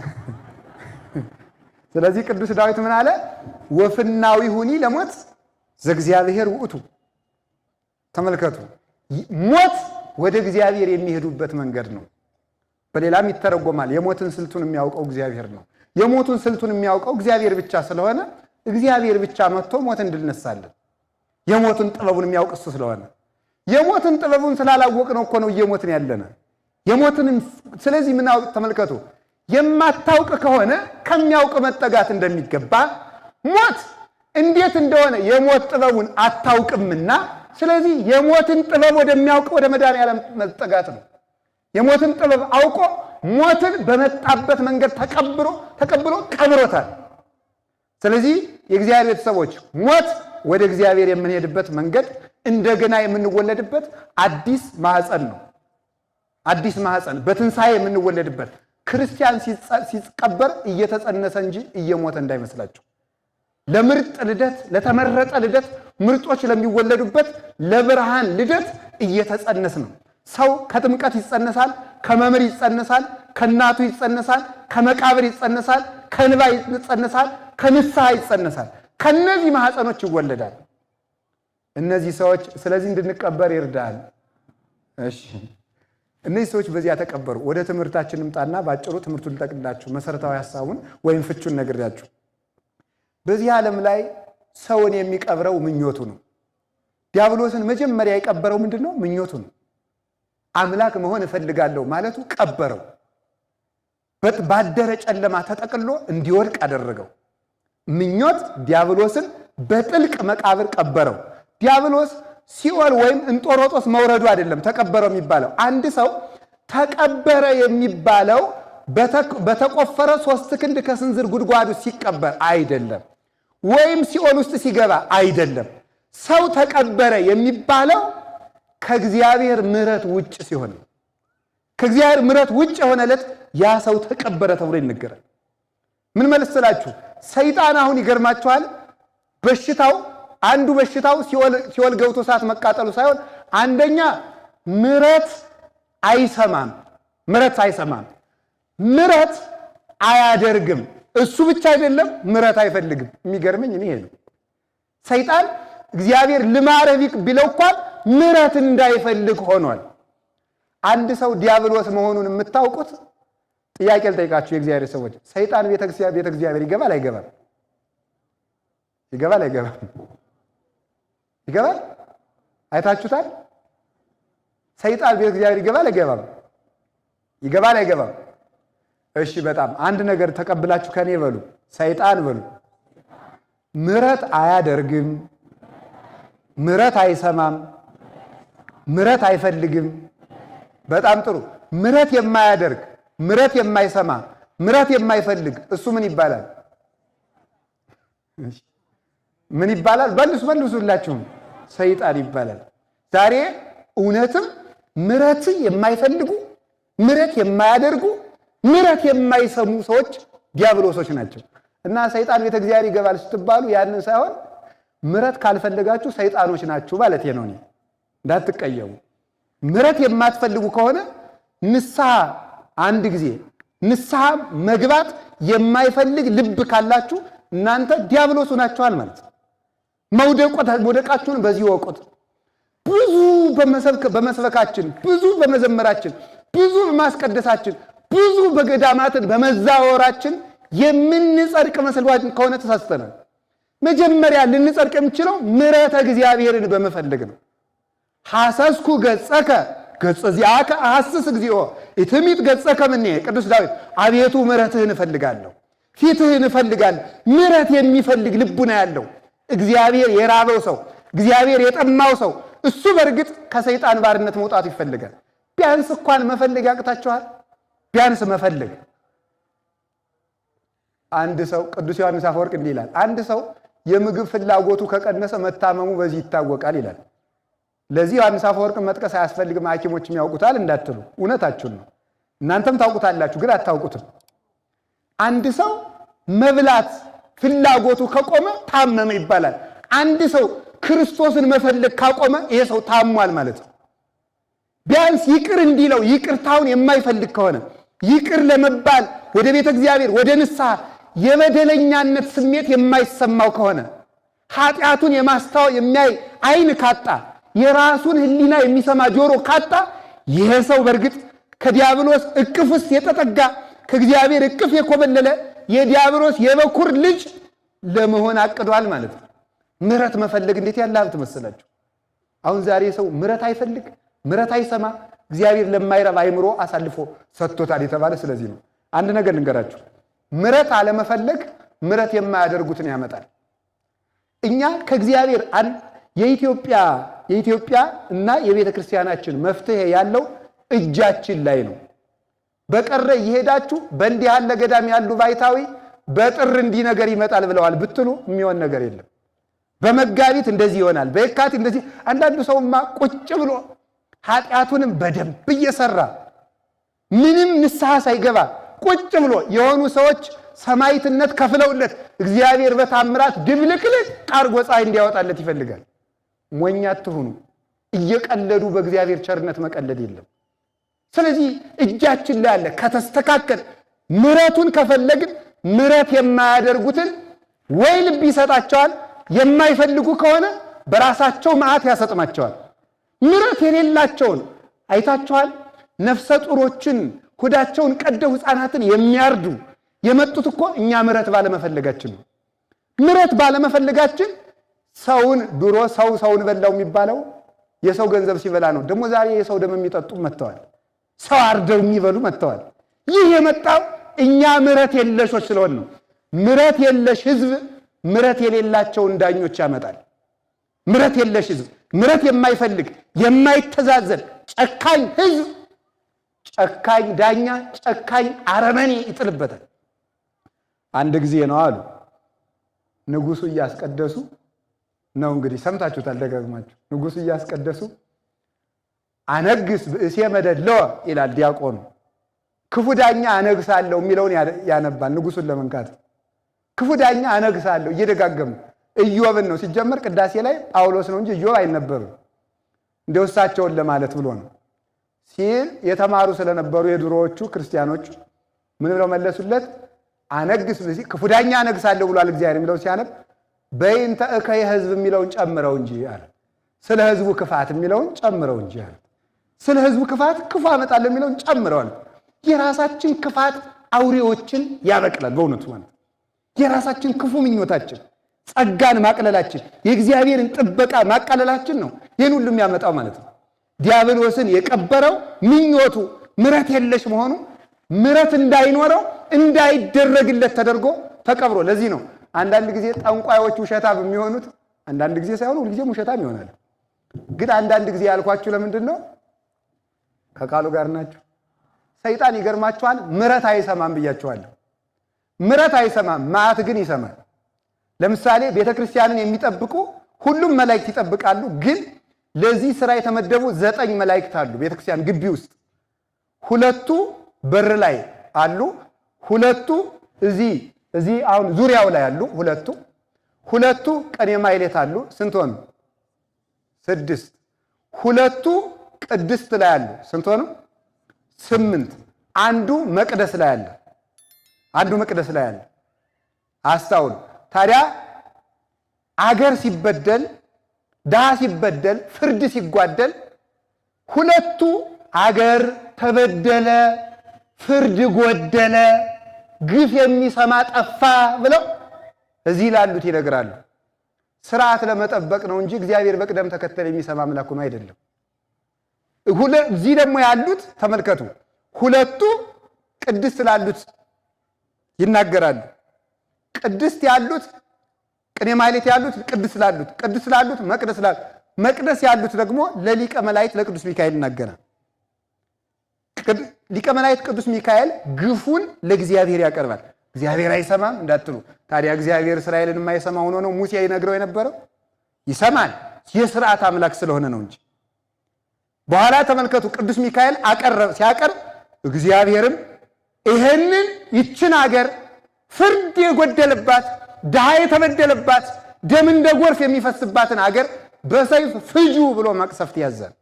ስለዚህ ቅዱስ ዳዊት ምን አለ? ወፍናዊ ሁኒ ለሞት ዘእግዚአብሔር ውእቱ። ተመልከቱ፣ ሞት ወደ እግዚአብሔር የሚሄዱበት መንገድ ነው። በሌላም ይተረጎማል። የሞትን ስልቱን የሚያውቀው እግዚአብሔር ነው። የሞቱን ስልቱን የሚያውቀው እግዚአብሔር ብቻ ስለሆነ እግዚአብሔር ብቻ መጥቶ ሞት እንድነሳለን። የሞትን ጥበቡን የሚያውቅ እሱ ስለሆነ የሞትን ጥበቡን ስላላወቅ ነው እኮ ነው እየሞትን ያለነ የሞትን። ስለዚህ ምን አውቅ ተመልከቱ። የማታውቅ ከሆነ ከሚያውቅ መጠጋት እንደሚገባ ሞት እንዴት እንደሆነ የሞት ጥበቡን አታውቅምና፣ ስለዚህ የሞትን ጥበብ ወደሚያውቅ ወደ መድኃኔዓለም መጠጋት ነው። የሞትን ጥበብ አውቆ ሞትን በመጣበት መንገድ ተቀብሎ ቀብሮታል። ስለዚህ የእግዚአብሔር ቤተሰቦች ሞት ወደ እግዚአብሔር የምንሄድበት መንገድ እንደገና የምንወለድበት አዲስ ማህፀን ነው። አዲስ ማህፀን በትንሣኤ የምንወለድበት። ክርስቲያን ሲቀበር እየተጸነሰ እንጂ እየሞተ እንዳይመስላቸው። ለምርጥ ልደት፣ ለተመረጠ ልደት፣ ምርጦች ለሚወለዱበት ለብርሃን ልደት እየተጸነስ ነው። ሰው ከጥምቀት ይጸነሳል፣ ከመምህር ይጸነሳል፣ ከእናቱ ይጸነሳል፣ ከመቃብር ይጸነሳል፣ ከእንባ ይጸነሳል፣ ከንስሐ ይጸነሳል። ከነዚህ ማህፀኖች ይወለዳል። እነዚህ ሰዎች ስለዚህ እንድንቀበር ይርዳል። እሺ፣ እነዚህ ሰዎች በዚያ ተቀበሩ። ወደ ትምህርታችን እንምጣና ባጭሩ ትምህርቱን ልጠቅላችሁ፣ መሰረታዊ ሐሳቡን ወይም ፍቹን ነግሬያችሁ። በዚህ ዓለም ላይ ሰውን የሚቀብረው ምኞቱ ነው። ዲያብሎስን መጀመሪያ የቀበረው ምንድን ነው? ምኞቱ ነው። አምላክ መሆን እፈልጋለሁ ማለቱ ቀበረው። ባደረ ጨለማ ተጠቅሎ እንዲወድቅ አደረገው። ምኞት ዲያብሎስን በጥልቅ መቃብር ቀበረው። ዲያብሎስ ሲኦል ወይም እንጦሮጦስ መውረዱ አይደለም ተቀበረው የሚባለው። አንድ ሰው ተቀበረ የሚባለው በተቆፈረ 3 ክንድ ከስንዝር ጉድጓዱ ሲቀበር አይደለም፣ ወይም ሲኦል ውስጥ ሲገባ አይደለም። ሰው ተቀበረ የሚባለው ከእግዚአብሔር ምሕረት ውጭ ሲሆን፣ ከእግዚአብሔር ምሕረት ውጭ የሆነ ዕለት ያ ሰው ተቀበረ ተብሎ ይነገራል። ምን መሰላችሁ? ሰይጣን አሁን ይገርማችኋል፣ አንዱ በሽታው ሲኦል ገብቶ እሳት መቃጠሉ ሳይሆን አንደኛ ምሕረት አይሰማም። ምሕረት አያደርግም። እሱ ብቻ አይደለም፣ ምሕረት አይፈልግም። የሚገርመኝ እኔ ነው። ሰይጣን እግዚአብሔር ልማረህ ቢለው እንኳን ምሕረት እንዳይፈልግ ሆኗል። አንድ ሰው ዲያብሎስ መሆኑን የምታውቁት ጥያቄ ልጠይቃችሁ፣ የእግዚአብሔር ሰዎች፣ ሰይጣን ቤተ እግዚአብሔር ይገባል አይገባም? ይገባል አይገባም? ይገባል። አይታችሁታል? ሰይጣን ቤተ እግዚአብሔር ይገባል አይገባም? ይገባል አይገባም? እሺ፣ በጣም አንድ ነገር ተቀብላችሁ ከኔ በሉ፣ ሰይጣን በሉ። ምሕረት አያደርግም፣ ምሕረት አይሰማም፣ ምሕረት አይፈልግም። በጣም ጥሩ። ምሕረት የማያደርግ፣ ምሕረት የማይሰማ፣ ምሕረት የማይፈልግ እሱ ምን ይባላል? ምን ይባላል? መልሱላችሁም። ሰይጣን ይባላል። ዛሬ እውነትም ምሕረት የማይፈልጉ፣ ምሕረት የማያደርጉ፣ ምሕረት የማይሰሙ ሰዎች ዲያብሎሶች ናቸው። እና ሰይጣን ቤተ እግዚአብሔር ይገባል ስትባሉ ያንን ሳይሆን ምሕረት ካልፈለጋችሁ ሰይጣኖች ናችሁ ማለት ነው። እኔ እንዳትቀየሙ። ምሕረት የማትፈልጉ ከሆነ ንስሐ አንድ ጊዜ ንስሐ መግባት የማይፈልግ ልብ ካላችሁ እናንተ ዲያብሎስ ናችኋል ማለት ነው። መውደቃችሁን በዚህ ወቁት። ብዙ በመስበካችን፣ ብዙ በመዘመራችን፣ ብዙ በማስቀደሳችን፣ ብዙ በገዳማትን በመዛወራችን የምንጸድቅ መስሏችን ከሆነ ተሳስተናል። መጀመሪያ ልንጸድቅ የምንችለው ምሕረተ እግዚአብሔርን በመፈለግ ነው። ሐሰስኩ ገጸከ ገጸ ዚአከ አሐስስ እግዚኦ ኢትሚት ገጸከ ምኔ። ቅዱስ ዳዊት አቤቱ ምሕረትህን እፈልጋለሁ፣ ፊትህን እፈልጋለሁ። ምሕረት የሚፈልግ ልቡና ያለው እግዚአብሔር የራበው ሰው፣ እግዚአብሔር የጠማው ሰው እሱ በእርግጥ ከሰይጣን ባርነት መውጣት ይፈልጋል። ቢያንስ እንኳን መፈለግ ያቅታችኋል። ቢያንስ መፈለግ። አንድ ሰው ቅዱስ ዮሐንስ አፈወርቅ እንዲህ ይላል፣ አንድ ሰው የምግብ ፍላጎቱ ከቀነሰ መታመሙ በዚህ ይታወቃል ይላል። ለዚህ ዮሐንስ አፈወርቅን መጥቀስ አያስፈልግም፣ ሐኪሞችም ያውቁታል እንዳትሉ፣ እውነታችሁን ነው። እናንተም ታውቁታላችሁ፣ ግን አታውቁትም። አንድ ሰው መብላት ፍላጎቱ ከቆመ ታመመ ይባላል። አንድ ሰው ክርስቶስን መፈለግ ካቆመ ይሄ ሰው ታሟል ማለት ነው። ቢያንስ ይቅር እንዲለው ይቅርታውን የማይፈልግ ከሆነ ይቅር ለመባል ወደ ቤተ እግዚአብሔር ወደ ንስሐ የበደለኛነት ስሜት የማይሰማው ከሆነ ኃጢአቱን የማስታወ የሚያይ ዓይን ካጣ የራሱን ሕሊና የሚሰማ ጆሮ ካጣ ይሄ ሰው በእርግጥ ከዲያብሎስ እቅፍ ውስጥ የተጠጋ ከእግዚአብሔር እቅፍ የኮበለለ የዲያብሎስ የበኩር ልጅ ለመሆን አቅዷል ማለት ነው። ምሕረት መፈለግ እንዴት ያለ ሀብት መሰላችሁ! አሁን ዛሬ ሰው ምሕረት አይፈልግ፣ ምሕረት አይሰማ፣ እግዚአብሔር ለማይረባ አይምሮ አሳልፎ ሰጥቶታል የተባለ ስለዚህ ነው። አንድ ነገር ልንገራችሁ፣ ምሕረት አለመፈለግ ምሕረት የማያደርጉትን ያመጣል። እኛ ከእግዚአብሔር የኢትዮጵያ እና የቤተ ክርስቲያናችን መፍትሄ ያለው እጃችን ላይ ነው። በቀረ እየሄዳችሁ በእንዲህ ያለ ገዳም ያሉ ባይታዊ በጥር እንዲህ ነገር ይመጣል ብለዋል ብትሉ የሚሆን ነገር የለም። በመጋቢት እንደዚህ ይሆናል፣ በየካቲት እንደዚህ። አንዳንዱ ሰውማ ቁጭ ብሎ ኃጢአቱንም በደንብ እየሰራ ምንም ንስሐ ሳይገባ ቁጭ ብሎ የሆኑ ሰዎች ሰማዕትነት ከፍለውለት እግዚአብሔር በታምራት ድብልቅልቅ አርጎ ፀሐይ እንዲያወጣለት ይፈልጋል። ሞኝ አትሁኑ። እየቀለዱ በእግዚአብሔር ቸርነት መቀለድ የለም። ስለዚህ እጃችን ላይ አለ። ከተስተካከል ምሕረቱን ከፈለግን ምሕረት የማያደርጉትን ወይ ልብ ይሰጣቸዋል፣ የማይፈልጉ ከሆነ በራሳቸው መዓት ያሰጥማቸዋል። ምሕረት የሌላቸውን አይታችኋል። ነፍሰ ጡሮችን ሆዳቸውን ቀደው ሕፃናትን የሚያርዱ የመጡት እኮ እኛ ምሕረት ባለመፈለጋችን ነው። ምሕረት ባለመፈለጋችን ሰውን ድሮ ሰውን በላው የሚባለው የሰው ገንዘብ ሲበላ ነው። ደግሞ ዛሬ የሰው ደም የሚጠጡ መጥተዋል። ሰው አርደው የሚበሉ መጥተዋል። ይህ የመጣው እኛ ምሕረት የለሾች ስለሆን ነው። ምሕረት የለሽ ሕዝብ ምሕረት የሌላቸውን ዳኞች ያመጣል። ምሕረት የለሽ ሕዝብ፣ ምሕረት የማይፈልግ የማይተዛዘን ጨካኝ ሕዝብ ጨካኝ ዳኛ፣ ጨካኝ አረመኔ ይጥልበታል። አንድ ጊዜ ነው አሉ ንጉሱ እያስቀደሱ ነው። እንግዲህ ሰምታችሁታል ደጋግማችሁ። ንጉሱ እያስቀደሱ አነግስ ብእሴ መደለወ ይላል ዲያቆኑ። ክፉ ዳኛ አነግሳለሁ የሚለውን ያነባል ንጉሱን ለመንካት። ክፉ ዳኛ አነግሳለሁ እየደጋገሙ ኢዮብን ነው ሲጀመር ቅዳሴ ላይ ጳውሎስ ነው እንጂ ኢዮብ አይነበብም። እንደው እሳቸውን ለማለት ብሎ ነው ሲል የተማሩ ስለነበሩ የድሮዎቹ ክርስቲያኖች ምን ብለው መለሱለት? አነግስ ብእሴ ክፉ ዳኛ አነግሳለሁ ብሏል እግዚአብሔር የሚለው ሲያነብ በይንተ እከየ ሕዝብ የሚለውን ጨምረው እንጂ አለ። ስለ ሕዝቡ ክፋት የሚለውን ጨምረው እንጂ አለ። ስለ ሕዝቡ ክፋት ክፉ አመጣለሁ የሚለውን ጨምረዋል። የራሳችን ክፋት አውሬዎችን ያበቅላል። በእውነቱ ማለት የራሳችን ክፉ ምኞታችን፣ ጸጋን ማቅለላችን፣ የእግዚአብሔርን ጥበቃ ማቃለላችን ነው ይህን ሁሉ የሚያመጣው ማለት ነው። ዲያብሎስን የቀበረው ምኞቱ ምሕረት የለሽ መሆኑ ምሕረት እንዳይኖረው እንዳይደረግለት ተደርጎ ተቀብሮ። ለዚህ ነው አንዳንድ ጊዜ ጠንቋዮች ውሸታም የሚሆኑት። አንዳንድ ጊዜ ሳይሆን ሁልጊዜም ውሸታም ይሆናል። ግን አንዳንድ ጊዜ ያልኳችሁ ለምንድን ነው? ከቃሉ ጋር ናችሁ። ሰይጣን ይገርማችኋል፣ ምሕረት አይሰማም ብያችኋለሁ። ምሕረት አይሰማም፣ መዓት ግን ይሰማል። ለምሳሌ ቤተክርስቲያንን የሚጠብቁ ሁሉም መላእክት ይጠብቃሉ። ግን ለዚህ ስራ የተመደቡ 9 መላእክት አሉ ቤተክርስቲያን ግቢ ውስጥ። 2ቱ በር ላይ አሉ፣ 2ቱ እዚህ አሁን ዙሪያው ላይ አሉ። 2ቱ ቀኔ ማይሌት አሉ። ስንት ሆኑ? 6። 2ቱ ቅድስት ላይ አሉ። ስንት ሆኑ? 8። አንዱ መቅደስ ላይ አለ። መቅደስ ላይ አለ። አስታውሉ። ታዲያ አገር ሲበደል፣ ድሃ ሲበደል፣ ፍርድ ሲጓደል 2ቱ አገር ተበደለ፣ ፍርድ ጎደለ፣ ግፍ የሚሰማ ጠፋ ብለው እዚህ ላሉት ይነግራሉ። ስርዓት ለመጠበቅ ነው እንጂ እግዚአብሔር በቅደም ተከተል የሚሰማ አምላክ ሆኖ አይደለም። እዚህ ደግሞ ያሉት ተመልከቱ፣ 2ቱ ቅድስት ላሉት ይናገራሉ። ቅድስት ያሉት ቅኔ ማህሌት ያሉት ቅድስት ላሉት መቅደስ ያሉት ደግሞ ለሊቀ መላእክት ለቅዱስ ሚካኤል ይናገራል። ሊቀ መላእክት ቅዱስ ሚካኤል ግፉን ለእግዚአብሔር ያቀርባል። እግዚአብሔር አይሰማም እንዳትሉ። ታዲያ እግዚአብሔር እስራኤልን የማይሰማ ሆኖ ነው ሙሴ ይነግረው የነበረው? ይሰማል፣ የሥርዓት አምላክ ስለሆነ ነው እንጂ። በኋላ ተመልከቱ፣ ቅዱስ ሚካኤል ሲያቀርብ እግዚአብሔርም ይችን አገር ፍርድ የጎደለባት ድሃ የተበደለባት ደም እንደ ጎርፍ የሚፈስባትን አገር በሰይፍ ፍጁ ብሎ መቅሰፍት ያዛል።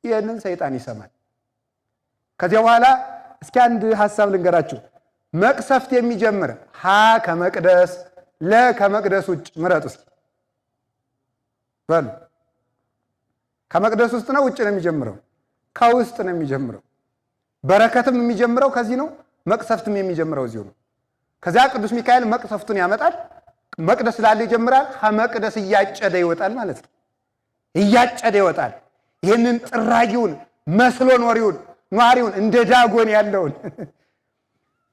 ይህንን ሰይጣን ይሰማል። ከዚያ በኋላ እስኪ አንድ ሐሳብ ልንገራችሁ። መቅሰፍት የሚጀምር ሀ ከመቅደስ ለ ከመቅደስ ውጭ ምረጡ እስኪ በሉ። ከመቅደስ ውስጥ ነው ውጭ ነው የሚጀምረው? ከውስጥ ነው የሚጀምረው። በረከትም የሚጀምረው ከዚህ ነው። መቅሰፍትም የሚጀምረው እዚሁ ነው። ከዚያ ቅዱስ ሚካኤል መቅሰፍቱን ያመጣል። መቅደስ ላለ ይጀምራል። ከመቅደስ እያጨደ ይወጣል ማለት ነው። እያጨደ ይወጣል። ይህንን ጥራጊውን መስሎ ኗሪውን እንደ ዳጎን ያለውን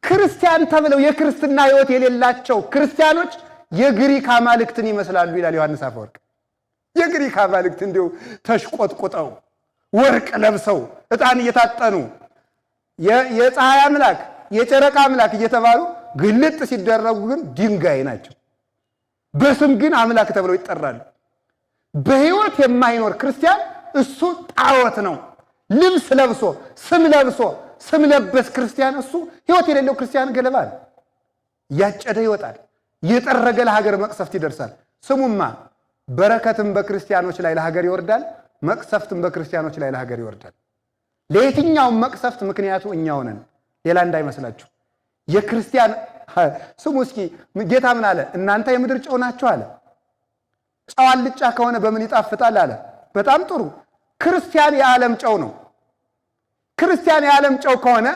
ክርስቲያን ተብለው የክርስትና ሕይወት የሌላቸው ክርስቲያኖች የግሪክ አማልክትን ይመስላሉ ይላል ዮሐንስ አፈወርቅ። የግሪክ አማልክት እንዲሁ ተሽቆጥቁጠው ወርቅ ለብሰው ዕጣን እየታጠኑ የፀሐይ አምላክ የጨረቃ አምላክ እየተባሉ ግልጥ ሲደረጉ ግን ድንጋይ ናቸው። በስም ግን አምላክ ተብለው ይጠራሉ። በሕይወት የማይኖር ክርስቲያን እሱ ጣዖት ነው። ልብስ ለብሶ ስም ለበስ ክርስቲያን እሱ ሕይወት የሌለው ክርስቲያን ገለባ ነው። እያጨደ ይወጣል። እየጠረገ ለሀገር መቅሰፍት ይደርሳል። ስሙማ በረከትም በክርስቲያኖች ላይ ለሀገር ይወርዳል፣ መቅሰፍትም በክርስቲያኖች ላይ ለሀገር ይወርዳል። ለየትኛውም መቅሰፍት ምክንያቱ እኛው ነን፣ ሌላ እንዳይመስላችሁ። የክርስቲያን ስሙ እስኪ ጌታ ምን አለ? እናንተ የምድር ጨው ናችሁ አለ። ጨው አልጫ ከሆነ በምን ይጣፍጣል አለ። በጣም ጥሩ። ክርስቲያን የዓለም ጨው ነው። ክርስቲያን የዓለም ጨው ከሆነ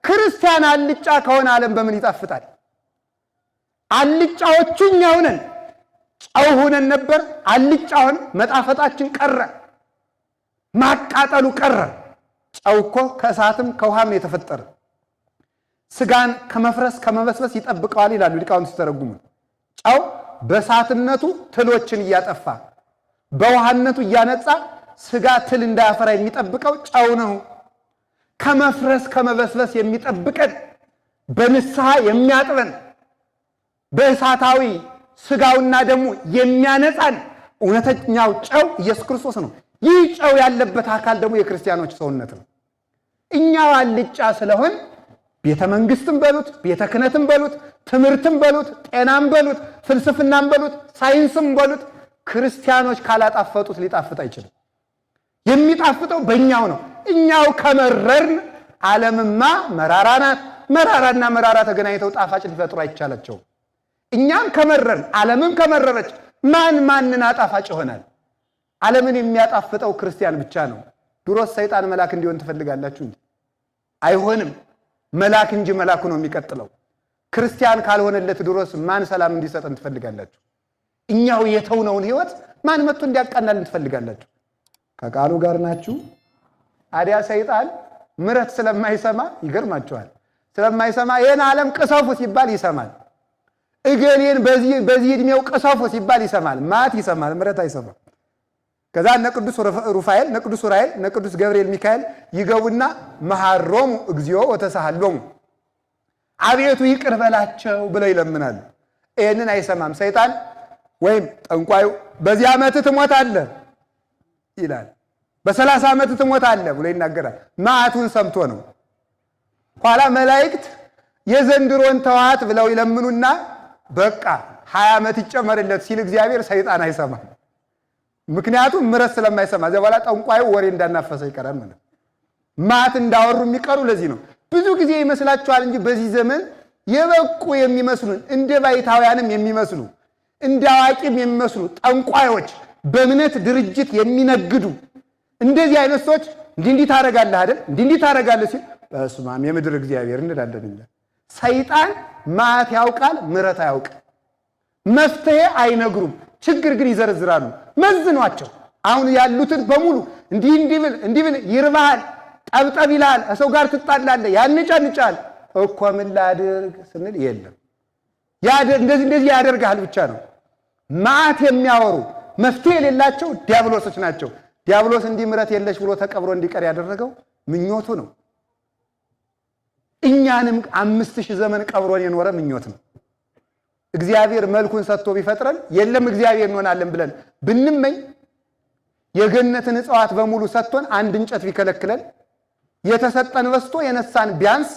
ክርስቲያን አልጫ ከሆነ ዓለም በምን ይጣፍጣል? አልጫዎቹ እኛው ነን። ጨው ሆነን ነበር፣ አልጫውን መጣፈጣችን ቀረ፣ ማቃጠሉ ቀረ። ጨው እኮ ከእሳትም ከውሃም ነው የተፈጠረ። ስጋን ከመፍረስ ከመበስበስ ይጠብቀዋል ይላሉ ሊቃውንት ሲተረጉሙ። ጨው በእሳትነቱ ትሎችን እያጠፋ በውሃነቱ እያነጻ ስጋ ትል እንዳያፈራ የሚጠብቀው ጨው ነው። ከመፍረስ ከመበስበስ የሚጠብቀን በንስሐ የሚያጥበን በእሳታዊ ስጋውና ደሙ የሚያነጻን እውነተኛው ጨው ኢየሱስ ክርስቶስ ነው። ይህ ጨው ያለበት አካል ደግሞ የክርስቲያኖች ሰውነት ነው። እኛው አልጫ ስለሆን ቤተ መንግስትም በሉት ቤተ ክህነትም በሉት ትምህርትም በሉት ጤናም በሉት ፍልስፍናም በሉት ሳይንስም በሉት ክርስቲያኖች ካላጣፈጡት ሊጣፍጥ አይችልም። የሚጣፍጠው በእኛው ነው። እኛው ከመረርን ዓለምማ መራራ ናት። መራራና መራራ ተገናኝተው ጣፋጭ ሊፈጥሩ አይቻላቸውም። እኛም ከመረርን ዓለምም ከመረረች ማንን አጣፋጭ ይሆናል? ዓለምን የሚያጣፍጠው ክርስቲያን ብቻ ነው። ድሮስ ሰይጣን መልአክ እንዲሆን ትፈልጋላችሁ እንዴ? አይሆንም። መልአክ እንጂ መልአኩ ነው የሚቀጥለው። ክርስቲያን ካልሆነለት ድሮስ ማን ሰላም እንዲሰጠን ትፈልጋላችሁ? እኛው የተውነውን ሕይወት ማን መጥቶ እንዲያቃናልን ትፈልጋላችሁ? ከቃሉ ጋር ናችሁ። አዲያ ሰይጣን ምረት ስለማይሰማ ይገርማችኋል። ስለማይሰማ ይሄን ዓለም ቅሰፉ ሲባል ይሰማል። እገሌን በዚህ እድሜው ቅሰፉ ሲባል ይሰማል። ማት ይሰማል፣ ምረት አይሰማም። ከዛ እነ ቅዱስ ሩፋኤል እነ ቅዱስ ኡራኤል እነ ቅዱስ ገብርኤል ሚካኤል ይገቡና መሐሮሙ እግዚኦ ወተሳሃሎሙ አቤቱ ይቅር በላቸው ብለው ይለምናሉ። ይህንን አይሰማም ሰይጣን። ወይም ጠንቋዩ በዚህ ዓመት ትሞታለህ ይላል፣ በ30 ዓመት ትሞታለህ ብሎ ይናገራል። ማዕቱን ሰምቶ ነው። ኋላ መላእክት የዘንድሮን ተዋት ብለው ይለምኑና በቃ 20 ዓመት ይጨመርለት ሲል እግዚአብሔር ሰይጣን አይሰማም። ምክንያቱም ምረት ስለማይሰማ እዚያ በኋላ ጠንቋዩ ወሬ እንዳናፈሰ ይቀራል ማለት ነው። ማት እንዳወሩ የሚቀሩ ለዚህ ነው። ብዙ ጊዜ ይመስላችኋል እንጂ በዚህ ዘመን የበቁ የሚመስሉን እንደ ባይታውያንም የሚመስሉ እንደ አዋቂም የሚመስሉ ጠንቋዮች፣ በእምነት ድርጅት የሚነግዱ እንደዚህ አይነት ሰዎች እንዲህ ታረጋለህ አይደል እንዲህ ታረጋለህ ሲል በስመ አብ የምድር እግዚአብሔር እንላለን እኛ። ሰይጣን ማት ያውቃል፣ ምረት አያውቅም። መፍትሄ አይነግሩም፣ ችግር ግን ይዘረዝራሉ። መዝኗቸው አሁን ያሉትን በሙሉ እንዲህ ብል ይርባሃል፣ ጠብጠብ ይልሃል፣ ከሰው ጋር ትጣላለህ፣ ያንጫንጫል እኮ ምን ላድርግ ስንል የለም እንደዚህ ያደርግሃል ብቻ ነው። ማት የሚያወሩ መፍትሄ የሌላቸው ዲያብሎሶች ናቸው። ዲያብሎስ እንዲህ ምረት የለሽ ብሎ ተቀብሮ እንዲቀር ያደረገው ምኞቱ ነው። እኛንም 5000 ዘመን ቀብሮን የኖረ ምኞት ነው። እግዚአብሔር መልኩን ሰጥቶ ቢፈጥረን የለም እግዚአብሔር እንሆናለን ብለን ብንመኝ የገነትን እጽዋት በሙሉ ሰጥቶን አንድ እንጨት ቢከለክለን የተሰጠን በስቶ የነሳን ቢያንስ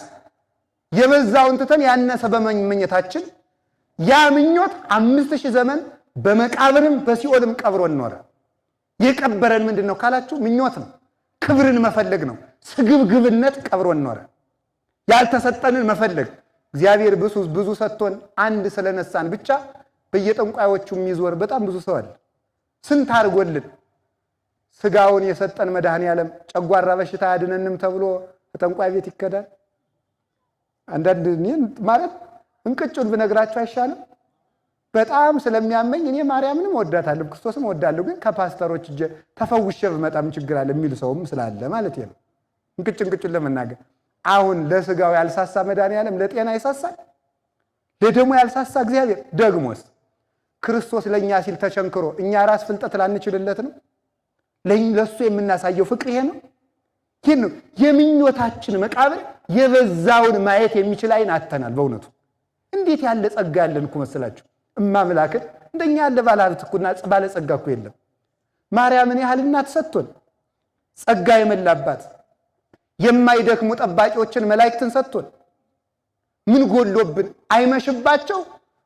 የበዛውን ትተን ያነሰ በመመኘታችን ያ ምኞት 5000 ዘመን በመቃብርም በሲኦልም ቀብሮን ኖረ። የቀበረን ምንድን ነው ካላችሁ ምኞት ነው፣ ክብርን መፈለግ ነው፣ ስግብግብነት ቀብሮን ኖረ። ያልተሰጠንን መፈለግ። እግዚአብሔር ብዙ ሰጥቶን አንድ ስለነሳን ብቻ በየጠንቋዮቹ የሚዞር በጣም ብዙ ሰው አለ። ስንት አድርጎልን ስጋውን የሰጠን መድኃኔዓለም ጨጓራ በሽታ ያድነንም ተብሎ ጠንቋይ ቤት ይከዳል? አንዳንድ ማለት እንቅጩን ብነግራችሁ አይሻልም? በጣም ስለሚያመኝ እኔ ማርያምንም ወዳታለሁ ክርስቶስም ወዳለሁ፣ ግን ከፓስተሮች እጄ ተፈውሼ በመጣም ችግር አለ የሚል ሰውም ስላለ ማለት ነው። እንቅጩን ለመናገር አሁን ለስጋው ያልሳሳ መድኃኔዓለም ለጤና ይሳሳል? ለደሙ ያልሳሳ እግዚአብሔር ደግሞስ ክርስቶስ ለኛ ሲል ተቸንክሮ እኛ ራስ ፍልጠት ላንችልለት ነው? ለሱ የምናሳየው ፍቅር ይሄ ነው? ይሄን ነው የምኞታችን መቃብር የበዛውን ማየት የሚችል አይን አተናል። በእውነቱ እንዴት ያለ ጸጋ ያለን እኮ መስላችሁ! እማምላክን እንደኛ ያለ ባለሀብት እኮና ባለጸጋ እኮ የለም። ማርያምን ያህል እናት ሰጥቶን ጸጋ የመላባት የማይደክሙ ጠባቂዎችን መላእክትን ሰጥቶን ምን ጎሎብን? አይመሽባቸው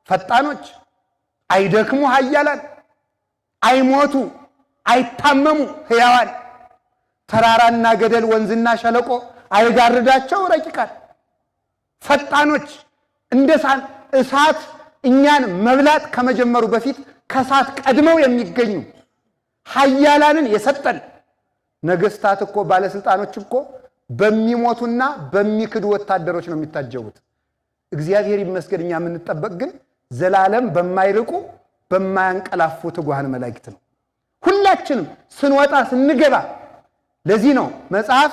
ፈጣኖች፣ አይደክሙ ኃያላን፣ አይሞቱ አይታመሙ ሕያዋን፣ ተራራና ገደል ወንዝና ሸለቆ አይጋርዳቸው ረቂቃን፣ ፈጣኖች እንደ እሳት እኛን መብላት ከመጀመሩ በፊት ከእሳት ቀድመው የሚገኙ ኃያላንን የሰጠን ነገስታት እኮ ባለስልጣኖች እኮ በሚሞቱና በሚክዱ ወታደሮች ነው የሚታጀቡት። እግዚአብሔር ይመስገን እኛ የምንጠበቅ ግን ዘላለም በማይርቁ በማያንቀላፉ ትጉሃን መላእክት ነው። ሁላችንም ስንወጣ ስንገባ። ለዚህ ነው መጽሐፍ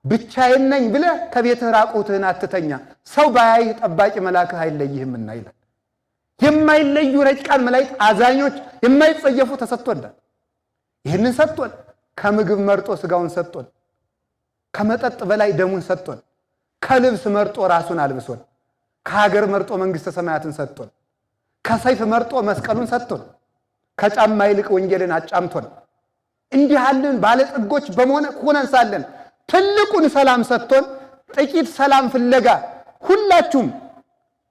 ብቻዬን ነኝ ብለህ ከቤትህ ራቁትህን አትተኛ፣ ሰው ባያይህ ጠባቂ መልአክህ አይለይህምና ይላል። የማይለዩ ረቂቃን መላእክት አዛኞች የማይጸየፉ ተሰጥቶናል። ይህንን ሰጥቶን ከምግብ መርጦ ስጋውን ሰጥቶን፣ ከመጠጥ በላይ ደሙን ሰጥቶን፣ ከልብስ መርጦ ራሱን አልብሶን፣ ከሀገር መርጦ መንግሥተ ሰማያትን ሰጥቶን፣ ከሰይፍ መርጦ መስቀሉን ሰጥቶን፣ ከጫማ ይልቅ ወንጌልን አጫምቶን፣ እንዲህ ያለን ባለጸጎች በመሆን ሆነን ሳለን ትልቁን ሰላም ሰጥቶን ጥቂት ሰላም ፍለጋ ሁላችሁም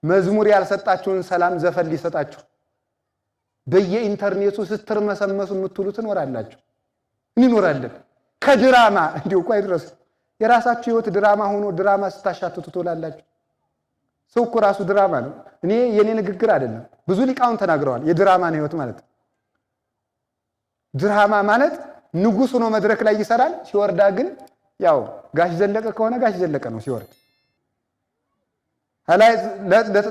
መዝሙር ያልሰጣችሁን ሰላም ዘፈን ሊሰጣችሁ በየኢንተርኔቱ ስትርመሰመሱ የምትውሉ ትኖራላችሁ። እንኖራለን። ከድራማ እንዲሁ እኮ አይድረስ የራሳችሁ ህይወት ድራማ ሆኖ ድራማ ስታሻትቱ ትውላላችሁ። ሰው እኮ ራሱ ድራማ ነው። እኔ የኔ ንግግር አይደለም፣ ብዙ ሊቃውን ተናግረዋል። የድራማን ህይወት ማለት ድራማ ማለት ንጉስ ሆኖ መድረክ ላይ ይሰራል፣ ሲወርዳ ግን ያው ጋሽ ዘለቀ ከሆነ ጋሽ ዘለቀ ነው ሲወርድ።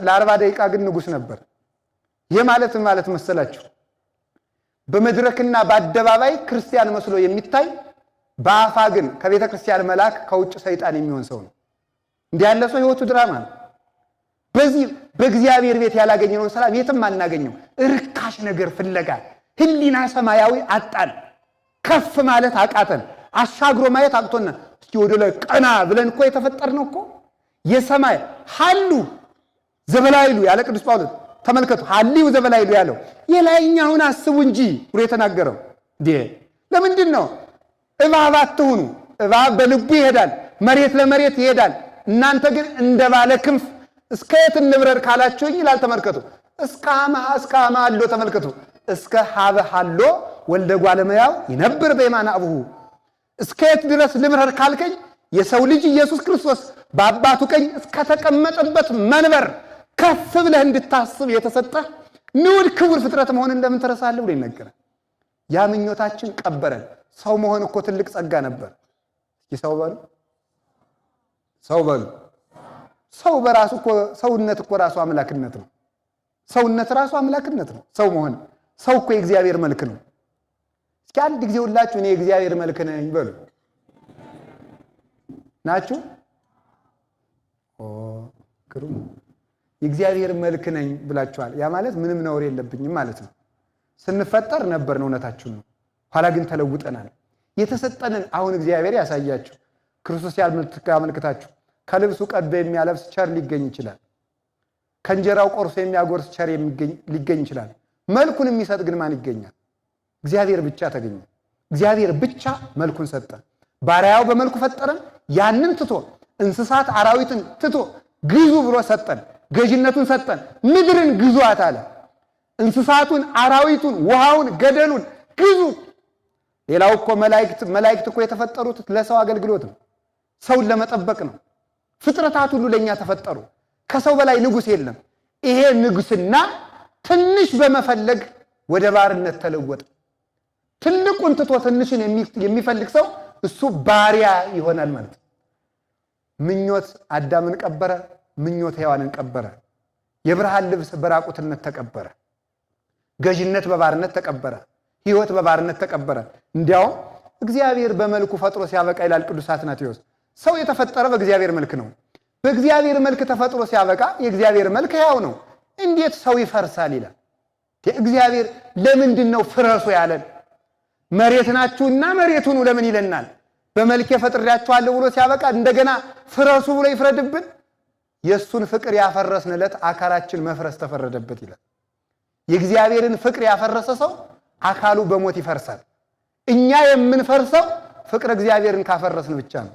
ለ40 ደቂቃ ግን ንጉስ ነበር። ይሄ ማለት መሰላችሁ በመድረክና በአደባባይ ክርስቲያን መስሎ የሚታይ በአፋ ግን ከቤተ ክርስቲያን መልአክ ከውጭ ሰይጣን የሚሆን ሰው ነው። እንዲህ ያለ ሰው ህይወቱ ድራማ ነው። በዚህ በእግዚአብሔር ቤት ያላገኘነው ሰላም የትም አናገኘው። እርካሽ ነገር ፍለጋ ህሊና ሰማያዊ አጣን። ከፍ ማለት አቃተን። አሻግሮ ማየት አቅቶና እስኪ ወደ ላይ ቀና ብለን እኮ የተፈጠርነው እኮ የሰማይ ሐሉ ዘበላይሉ ያለ ቅዱስ ጳውሎስ ተመልከቱ። ሐሊው ዘበላይሉ ያለው የላይኛውን አስቡ እንጂ ብሎ የተናገረው ለምንድን ነው? እባብ አትሁኑ። እባብ በልቡ ይሄዳል፣ መሬት ለመሬት ይሄዳል። እናንተ ግን እንደ ባለ ክንፍ እስከ የት እንብረር ካላችሁኝ ይላል። ተመልከቱ። እስከ አማ አሎ ተመልከቱ። እስከ ሀበ ሀሎ ወልደ ጓለመያው ይነብር በየማነ አቡሁ። እስከ የት ድረስ ልብረር ካልከኝ የሰው ልጅ ኢየሱስ ክርስቶስ በአባቱ ቀኝ እስከተቀመጠበት መንበር ከፍ ብለህ እንድታስብ የተሰጠ ንዑድ ክቡር ፍጥረት መሆን እንደምን ተረሳለህ ብሎ ይነገራል። ያ ምኞታችን ቀበረን። ሰው መሆን እኮ ትልቅ ጸጋ ነበር። ሰው በሉ ሰው በራሱ እኮ ሰውነት እኮ ራሱ አምላክነት ነው። ሰውነት ራሱ አምላክነት ነው። ሰው መሆን ሰው እኮ የእግዚአብሔር መልክ ነው። እስኪ አንድ ጊዜ ሁላችሁ እኔ የእግዚአብሔር መልክ ነኝ በሉ። ናችሁ? ግሩም የእግዚአብሔር መልክ ነኝ ብላችኋል። ያ ማለት ምንም ነውር የለብኝም ማለት ነው። ስንፈጠር ነበርን፣ እውነታችሁን ነው። ኋላ ግን ተለውጠናል። የተሰጠንን አሁን እግዚአብሔር ያሳያችሁ። ክርስቶስ ያመልክታችሁ። ከልብሱ ቀዶ የሚያለብስ ቸር ሊገኝ ይችላል። ከእንጀራው ቆርሶ የሚያጎርስ ቸር ሊገኝ ይችላል። መልኩን የሚሰጥ ግን ማን ይገኛል? እግዚአብሔር ብቻ ተገኘ። እግዚአብሔር ብቻ መልኩን ሰጠ። ባሪያው በመልኩ ፈጠረን። ያንን ትቶ እንስሳት አራዊትን ትቶ ግዙ ብሎ ሰጠን። ገዥነቱን ሰጠን። ምድርን ግዙአት አለ። እንስሳቱን፣ አራዊቱን፣ ውሃውን፣ ገደሉን ግዙ። ሌላው እኮ መላእክት እኮ የተፈጠሩት ለሰው አገልግሎት ነው። ሰውን ለመጠበቅ ነው። ፍጥረታት ሁሉ ለኛ ተፈጠሩ። ከሰው በላይ ንጉስ የለም። ይሄ ንጉስና ትንሽ በመፈለግ ወደ ባርነት ተለወጠ። ትልቁን ትቶ ትንሽን የሚፈልግ ሰው እሱ ባሪያ ይሆናል ማለት ነው። ምኞት አዳምን ቀበረ፣ ምኞት ሔዋንን ቀበረ። የብርሃን ልብስ በራቁትነት ተቀበረ። ገዥነት በባርነት ተቀበረ። ሕይወት በባርነት ተቀበረ። እንዲያውም እግዚአብሔር በመልኩ ፈጥሮ ሲያበቃ ይላል ቅዱስ አትናቴዎስ፣ ሰው የተፈጠረ በእግዚአብሔር መልክ ነው። በእግዚአብሔር መልክ ተፈጥሮ ሲያበቃ የእግዚአብሔር መልክ ሕያው ነው። እንዴት ሰው ይፈርሳል ይላል። እግዚአብሔር ለምንድን ነው ፍረሱ ያለን? መሬት ናችሁና መሬቱን ለምን ይለናል? በመልክ ፈጥሬያችኋለሁ ብሎ ሲያበቃ እንደገና ፍረሱ ብሎ ይፍረድብን? የሱን ፍቅር ያፈረስንለት አካላችን መፍረስ ተፈረደበት ይላል። የእግዚአብሔርን ፍቅር ያፈረሰ ሰው አካሉ በሞት ይፈርሳል። እኛ የምንፈርሰው ፍቅር እግዚአብሔርን ካፈረስን ብቻ ነው።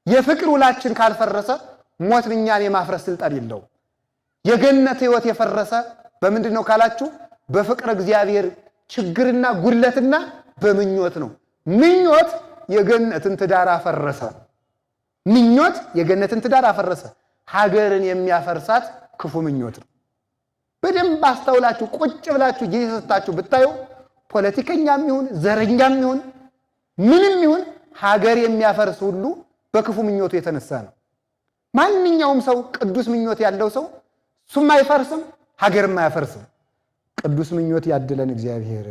የፍቅር ውላችን ካልፈረሰ ሞት እኛን የማፍረስ ስልጣን የለውም። የገነት ሕይወት የፈረሰ በምንድን ነው ካላችሁ፣ በፍቅር እግዚአብሔር ችግርና ጉድለትና በምኞት ነው። ምኞት የገነትን ትዳር አፈረሰ። ምኞት የገነትን ትዳር አፈረሰ። ሀገርን የሚያፈርሳት ክፉ ምኞት ነው። በደንብ አስተውላችሁ ቁጭ ብላችሁ ጊዜ ሰጣችሁ ብታዩ ፖለቲከኛም ይሁን ዘረኛም ይሁን ምንም ይሁን ሀገር የሚያፈርስ ሁሉ በክፉ ምኞቱ የተነሳ ነው። ማንኛውም ሰው ቅዱስ ምኞት ያለው ሰው እሱም አይፈርስም፣ ሀገርም አያፈርስም። ቅዱስ ምኞት ያድለን እግዚአብሔር።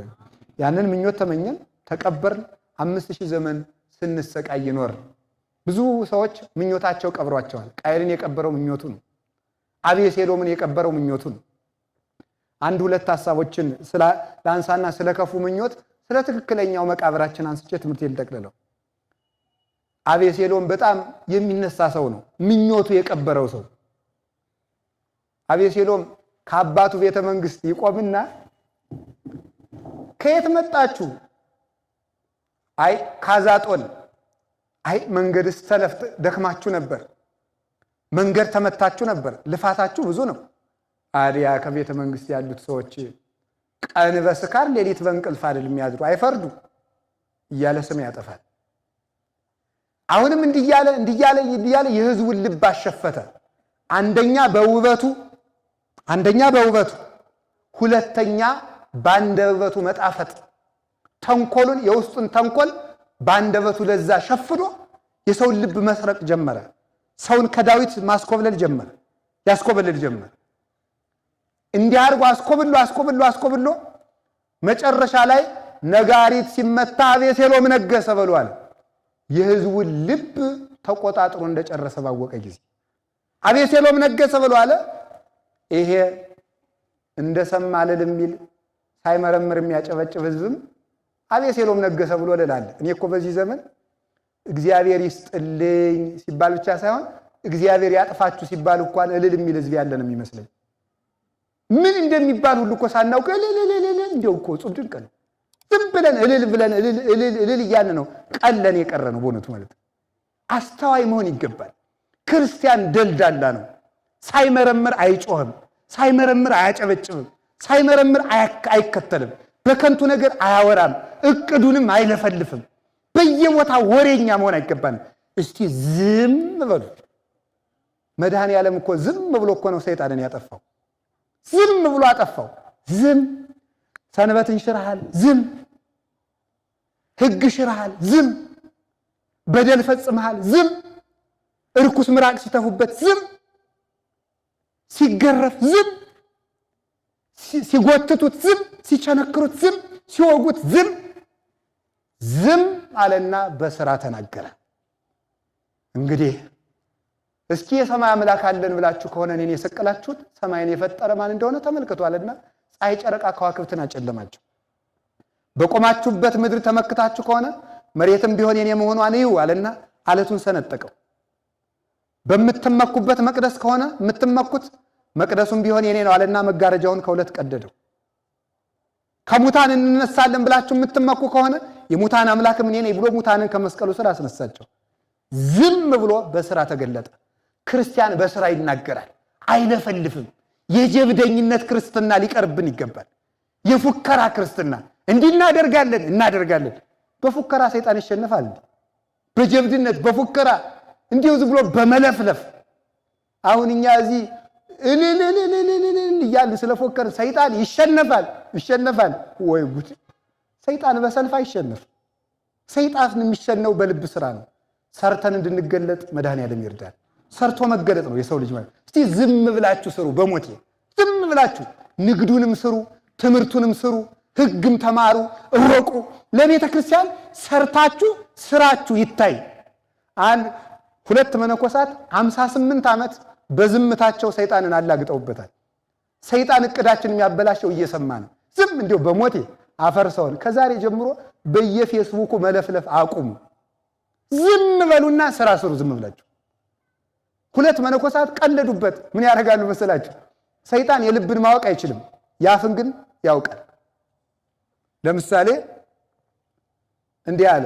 ያንን ምኞት ተመኘን፣ ተቀበርን። 5000 ዘመን ስንሰቃይ ኖር። ብዙ ሰዎች ምኞታቸው ቀብሯቸዋል። ቃየልን የቀበረው ምኞቱ ነው። አቤሴሎምን የቀበረው ምኞቱ ነው። አንድ ሁለት ሐሳቦችን ላንሳና ስለ ከፉ ምኞት ስለ ትክክለኛው መቃብራችን አንስቼ ትምህርት ልጠቅልለው። አቤሴሎም በጣም የሚነሳ ሰው ነው፣ ምኞቱ የቀበረው ሰው። አቤሴሎም ከአባቱ ቤተ መንግስት ይቆምና ከየት መጣችሁ? አይ ካዛጦን። አይ መንገድስ ተለፍት ደክማችሁ ነበር፣ መንገድ ተመታችሁ ነበር፣ ልፋታችሁ ብዙ ነው። አዲያ ከቤተ መንግስት ያሉት ሰዎች ቀን በስካር ሌሊት በእንቅልፍ አይደል የሚያድሩ፣ አይፈርዱ እያለ ስም ያጠፋል። አሁንም እንዲያለ የህዝቡን ልብ አሸፈተ። አንደኛ በውበቱ፣ ሁለተኛ በአንደበቱ መጣፈጥ። ተንኮሉን የውስጡን ተንኮል በአንደበቱ ለዛ ሸፍዶ የሰውን ልብ መስረቅ ጀመረ። ሰውን ከዳዊት ያስኮበልል ጀመረ። እንዲህ አድርጎ አስኮብሎ መጨረሻ ላይ ነጋሪት ሲመታ አቤሴሎም ነገሰ በሏል። የህዝቡን ልብ ተቆጣጥሮ እንደጨረሰ ባወቀ ጊዜ አቤሴሎም ነገሰ በሏል። ይሄ እንደሰማ ልል የሚል ሳይመረምር የሚያጨበጭብ ህዝብም አቤሴሎም ነገሰ ብሎ ልላለ። እኔ እኮ በዚህ ዘመን እግዚአብሔር ይስጥልኝ ሲባል ብቻ ሳይሆን እግዚአብሔር ያጥፋችሁ ሲባል እንኳን እልል የሚል ህዝብ ያለ ነው የሚመስለኝ። ምን እንደሚባል ሁሉ እኮ ሳናውቅ እንደው እኮ ጹም ድንቅ ነው። ዝም ብለን እልል እያን ነው ቀለን የቀረ ነው በእውነቱ ማለት። አስተዋይ መሆን ይገባል። ክርስቲያን ደልዳላ ነው። ሳይመረምር አይጮህም፣ ሳይመረምር አያጨበጭብም፣ ሳይመረምር አይከተልም፣ በከንቱ ነገር አያወራም፣ እቅዱንም አይለፈልፍም። በየቦታ ወሬኛ መሆን አይገባንም። እስቲ ዝም በሉ። መድኃኔ ዓለም እኮ ዝም ብሎ እኮ ነው ሰይጣንን ያጠፋው። ዝም ብሎ አጠፋው። ዝም ሰንበትን ሽረሃል፣ ዝም ሕግ ሽረሃል፣ ዝም በደል ፈጽመሃል፣ ዝም እርኩስ ምራቅ ሲተፉበት ዝም፣ ሲገረፍ ዝም፣ ሲጎትቱት ዝም፣ ሲቸነክሩት ዝም፣ ሲወጉት ዝም። ዝም አለና በሥራ ተናገረ። እንግዲህ እስኪ የሰማይ አምላክ አለን ብላችሁ ከሆነ እኔን የሰቀላችሁት ሰማይን የፈጠረ ማን እንደሆነ ተመልክቷልና ፀሐይ፣ ጨረቃ፣ ከዋክብትን አጨለማቸው። በቆማችሁበት ምድር ተመክታችሁ ከሆነ መሬትም ቢሆን የኔ መሆኗን እዩ አለና አለቱን ሰነጠቀው። በምትመኩበት መቅደስ ከሆነ የምትመኩት መቅደሱም ቢሆን የኔ ነው አለና መጋረጃውን ከሁለት ቀደደው። ከሙታን እንነሳለን ብላችሁ የምትመኩ ከሆነ የሙታን አምላክም እኔ ነኝ ብሎ ሙታንን ከመስቀሉ ስር አስነሳቸው። ዝም ብሎ በስራ ተገለጠ። ክርስቲያን በስራ ይናገራል፣ አይለፈልፍም። የጀብደኝነት ክርስትና ሊቀርብን ይገባል። የፉከራ ክርስትና እንዲህ እናደርጋለን። በፉከራ ሰይጣን ይሸነፋል። በጀብድነት በፉከራ እንዲሁ ዝም ብሎ በመለፍለፍ አሁን እኛ እዚህ እልል እያልን ስለፎከር ሰይጣን ይሸነፋል። ወይ ጉድ! ሰይጣን በሰልፍ አይሸነፍ። ሰይጣን የሚሸነው በልብ ስራ ነው። ሰርተን እንድንገለጥ መድኃኔዓለም ይርዳል። ሰርቶ መገለጥ ነው የሰው ልጅ ማለት። እስቲ ዝም ብላችሁ ስሩ። በሞቴ ዝም ብላችሁ ንግዱንም ስሩ፣ ትምህርቱንም ስሩ፣ ሕግም ተማሩ፣ እወቁ። ለቤተ ክርስቲያን ሰርታችሁ ስራችሁ ይታይ። ሁለት መነኮሳት 58 ዓመት በዝምታቸው ሰይጣንን አላግጠውበታል። ሰይጣን እቅዳችን የሚያበላሸው እየሰማ ነው። ዝም እንዲሁ በሞቴ አፈርሰውን ከዛሬ ጀምሮ በየፌስቡኩ መለፍለፍ አቁሙ። ዝም በሉና ስራ ስሩ። ዝም ብላችሁ ሁለት መነኮሳት ቀለዱበት። ምን ያደርጋሉ መሰላችሁ? ሰይጣን የልብን ማወቅ አይችልም፣ ያፍን ግን ያውቃል። ለምሳሌ እንዲህ አለ፣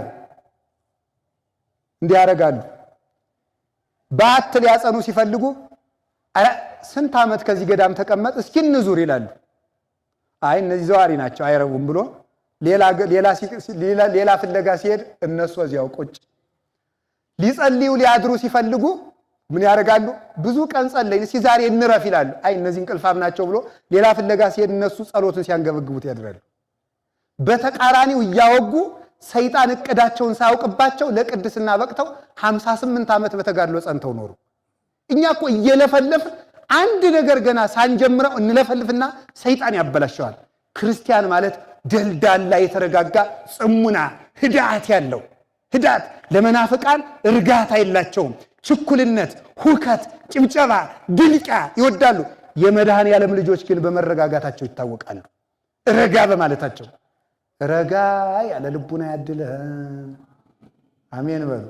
እንዲህ ያደርጋሉ። በዓት ሊያጸኑ ሲፈልጉ ስንት ዓመት ከዚህ ገዳም ተቀመጥ እስኪ እንዙር ይላሉ። አይ እነዚህ ዘዋሪ ናቸው አይረቡም ብሎ ሌላ ፍለጋ ሲሄድ እነሱ እዚያው ቁጭ። ሊጸልዩ ሊያድሩ ሲፈልጉ ምን ያደርጋሉ? ብዙ ቀን ጸለይን እስኪ ዛሬ እንረፍ ይላሉ። አይ እነዚህ እንቅልፋም ናቸው ብሎ ሌላ ፍለጋ ሲሄድ እነሱ ጸሎትን ሲያንገበግቡት ያድራሉ። በተቃራኒው እያወጉ ሰይጣን እቅዳቸውን ሳያውቅባቸው ለቅድስና በቅተው 58 ዓመት በተጋድሎ ጸንተው ኖሩ። እኛ እኮ እየለፈለፍ አንድ ነገር ገና ሳንጀምረው እንለፈልፍና ሰይጣን ያበላሸዋል። ክርስቲያን ማለት ደልዳላ የተረጋጋ ጽሙና ህዳት ያለው ህዳት። ለመናፍቃን እርጋታ የላቸውም። ችኩልነት፣ ሁከት፣ ጭብጨባ፣ ድልቂያ ይወዳሉ። የመድኃኔዓለም ልጆች ግን በመረጋጋታቸው ይታወቃሉ። ረጋ በማለታቸው። ረጋ ያለ ልቡና ያድለን። አሜን በሉ።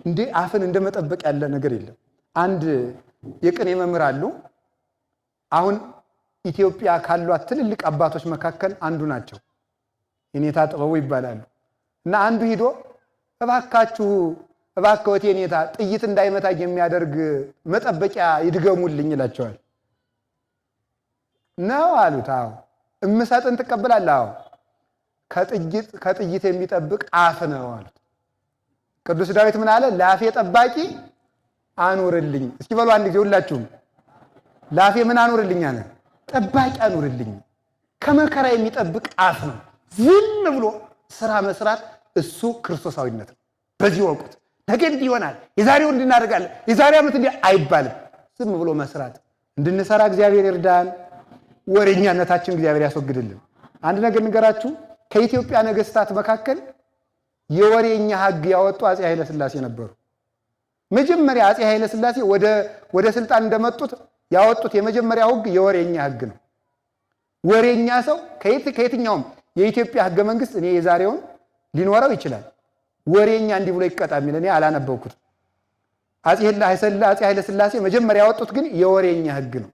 እንዴ አፍን እንደመጠበቅ ያለ ነገር የለም። አንድ የቅኔ መምህር አሉ። አሁን ኢትዮጵያ ካሏት ትልልቅ አባቶች መካከል አንዱ ናቸው። የኔታ ጥበቡ ይባላሉ። እና አንዱ ሂዶ እባክዎት የኔታ ጥይት እንዳይመታኝ የሚያደርግ መጠበቂያ ይድገሙልኝ ይላቸዋል። ነው አሉት። አዎ። እምሰጥን ትቀበላለህ? አዎ። ከጥይት የሚጠብቅ አፍ ነው አሉት። ቅዱስ ዳዊት ምን አለ? ላፌ ጠባቂ አኑርልኝ። እስኪ በሉ አንድ ጊዜ ሁላችሁም ላፌ ምን አኑርልኝ አለ? ጠባቂ አኑርልኝ። ከመከራ የሚጠብቅ አፍ ነው። ዝም ብሎ ስራ መስራት እሱ ክርስቶሳዊነት ነው። በዚህ ወቁት ነገ እንዲህ ይሆናል፣ የዛሬውን እንድናደርጋለን፣ የዛሬ ዓመት እንዲህ አይባልም። ዝም ብሎ መስራት እንድንሰራ እግዚአብሔር ይርዳን። ወሬኛነታችን እግዚአብሔር ያስወግድልን። አንድ ነገር ንገራችሁ። ከኢትዮጵያ ነገስታት መካከል የወሬኛ ሕግ ያወጡ አፄ ኃይለ ሥላሴ ነበሩ። መጀመሪያ አፄ ኃይለ ሥላሴ ወደ ስልጣን እንደመጡት ያወጡት የመጀመሪያው ሕግ የወሬኛ ሕግ ነው። ወሬኛ ሰው ከየትኛውም የኢትዮጵያ ሕገ መንግስት እኔ የዛሬውን ሊኖረው ይችላል። ወሬኛ እንዲህ ብሎ ይቀጣ የሚል እኔ አላነበብኩት። አፄ ኃይለ ሥላሴ መጀመሪያ ያወጡት ግን የወሬኛ ሕግ ነው።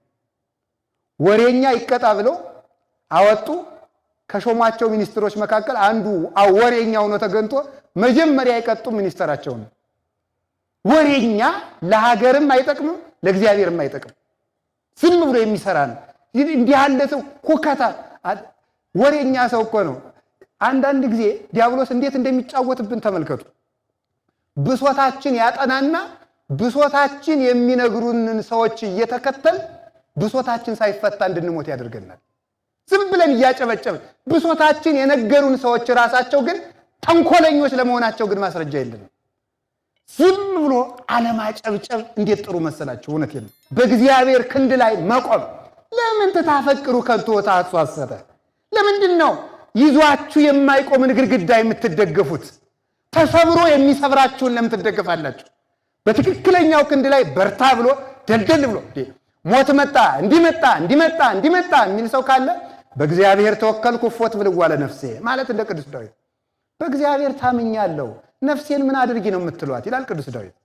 ወሬኛ ይቀጣ ብለው አወጡ። ከሾሟቸው ሚኒስትሮች መካከል አንዱ ወሬኛ ሆኖ ተገንቶ መጀመሪያ የቀጡ ሚኒስትራቸው ነው። ወሬኛ ለሀገርም አይጠቅምም፣ ለእግዚአብሔርም አይጠቅም። ዝም ብሎ የሚሰራ ነው። እንዲህ ያለ ሰው ሁከታ ወሬኛ ሰው እኮ ነው። አንዳንድ ጊዜ ዲያብሎስ እንዴት እንደሚጫወትብን ተመልከቱ። ብሶታችን ያጠናና ብሶታችን የሚነግሩንን ሰዎች እየተከተል ብሶታችን ሳይፈታ እንድንሞት ያደርገናል። ዝም ብለን እያጨበጨብን ብሶታችን የነገሩን ሰዎች ራሳቸው ግን ተንኮለኞች ለመሆናቸው ግን ማስረጃ የለንም። ዝም ብሎ አለማጨብጨብ እንዴት ጥሩ መሰላችሁ! እውነቴን ነው። በእግዚአብሔር ክንድ ላይ መቆም። ለምን ትታፈቅሩ ከንቱ ወታሐሰተ? ለምንድን ነው ይዟችሁ የማይቆምን ግድግዳ የምትደገፉት? ተሰብሮ የሚሰብራችሁን ለምን ትደገፋላችሁ? በትክክለኛው ክንድ ላይ በርታ ብሎ ደልደል ብሎ ሞት መጣ እንዲመጣ እንዲመጣ እንዲመጣ የሚል ሰው ካለ በእግዚአብሔር ተወከልኩ እፎት ብልዋ ለነፍሴ ማለት እንደ ቅዱስ ዳዊት በእግዚአብሔር ታምኛለሁ ነፍሴን ምን አድርጊ ነው የምትሏት ይላል ቅዱስ ዳዊት።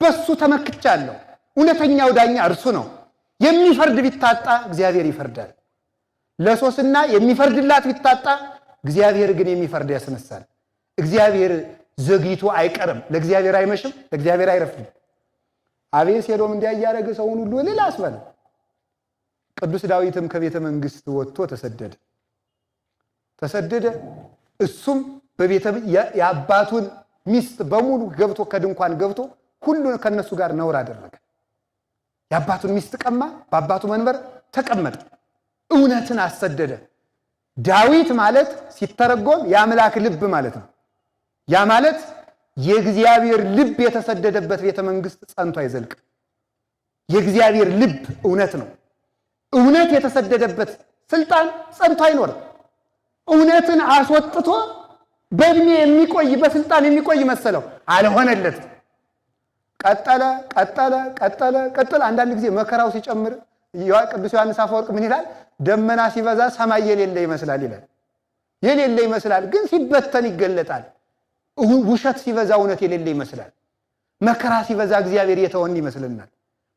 በሱ ተመክቻለሁ። እውነተኛው ዳኛ እርሱ ነው። የሚፈርድ ቢታጣ እግዚአብሔር ይፈርዳል። ለሶስና የሚፈርድላት ቢታጣ እግዚአብሔር ግን የሚፈርድ ያስነሳል። እግዚአብሔር ዘግይቶ አይቀርም። ለእግዚአብሔር አይመሽም፣ ለእግዚአብሔር አይረፍድም። አቤሴሎም እንዲያያረገ ሰውን ሁሉ እልል አስባለ። ቅዱስ ዳዊትም ከቤተ መንግስት ወጥቶ ተሰደደ። እሱም የአባቱን ሚስት በሙሉ ገብቶ ከድንኳን ገብቶ ሁሉን ከነሱ ጋር ነውር አደረገ። የአባቱን ሚስት ቀማ፣ በአባቱ መንበር ተቀመጠ። እውነትን አሰደደ። ዳዊት ማለት ሲተረጎም የአምላክ ልብ ማለት ነው። ያ ማለት የእግዚአብሔር ልብ የተሰደደበት ቤተ መንግስት ጸንቶ አይዘልቅ። የእግዚአብሔር ልብ እውነት ነው። እውነት የተሰደደበት ስልጣን ጸንቶ አይኖርም። እውነትን አስወጥቶ በእድሜ የሚቆይ በስልጣን የሚቆይ መሰለው፣ አልሆነለትም። ቀጠለ። አንዳንድ ጊዜ መከራው ሲጨምር ቅዱስ ዮሐንስ አፈወርቅ ምን ይላል? ደመና ሲበዛ ሰማይ የሌለ ይመስላል ይላል። የሌለ ይመስላል ግን ሲበተን ይገለጣል። ውሸት ሲበዛ እውነት የሌለ ይመስላል። መከራ ሲበዛ እግዚአብሔር የተወን ይመስልናል።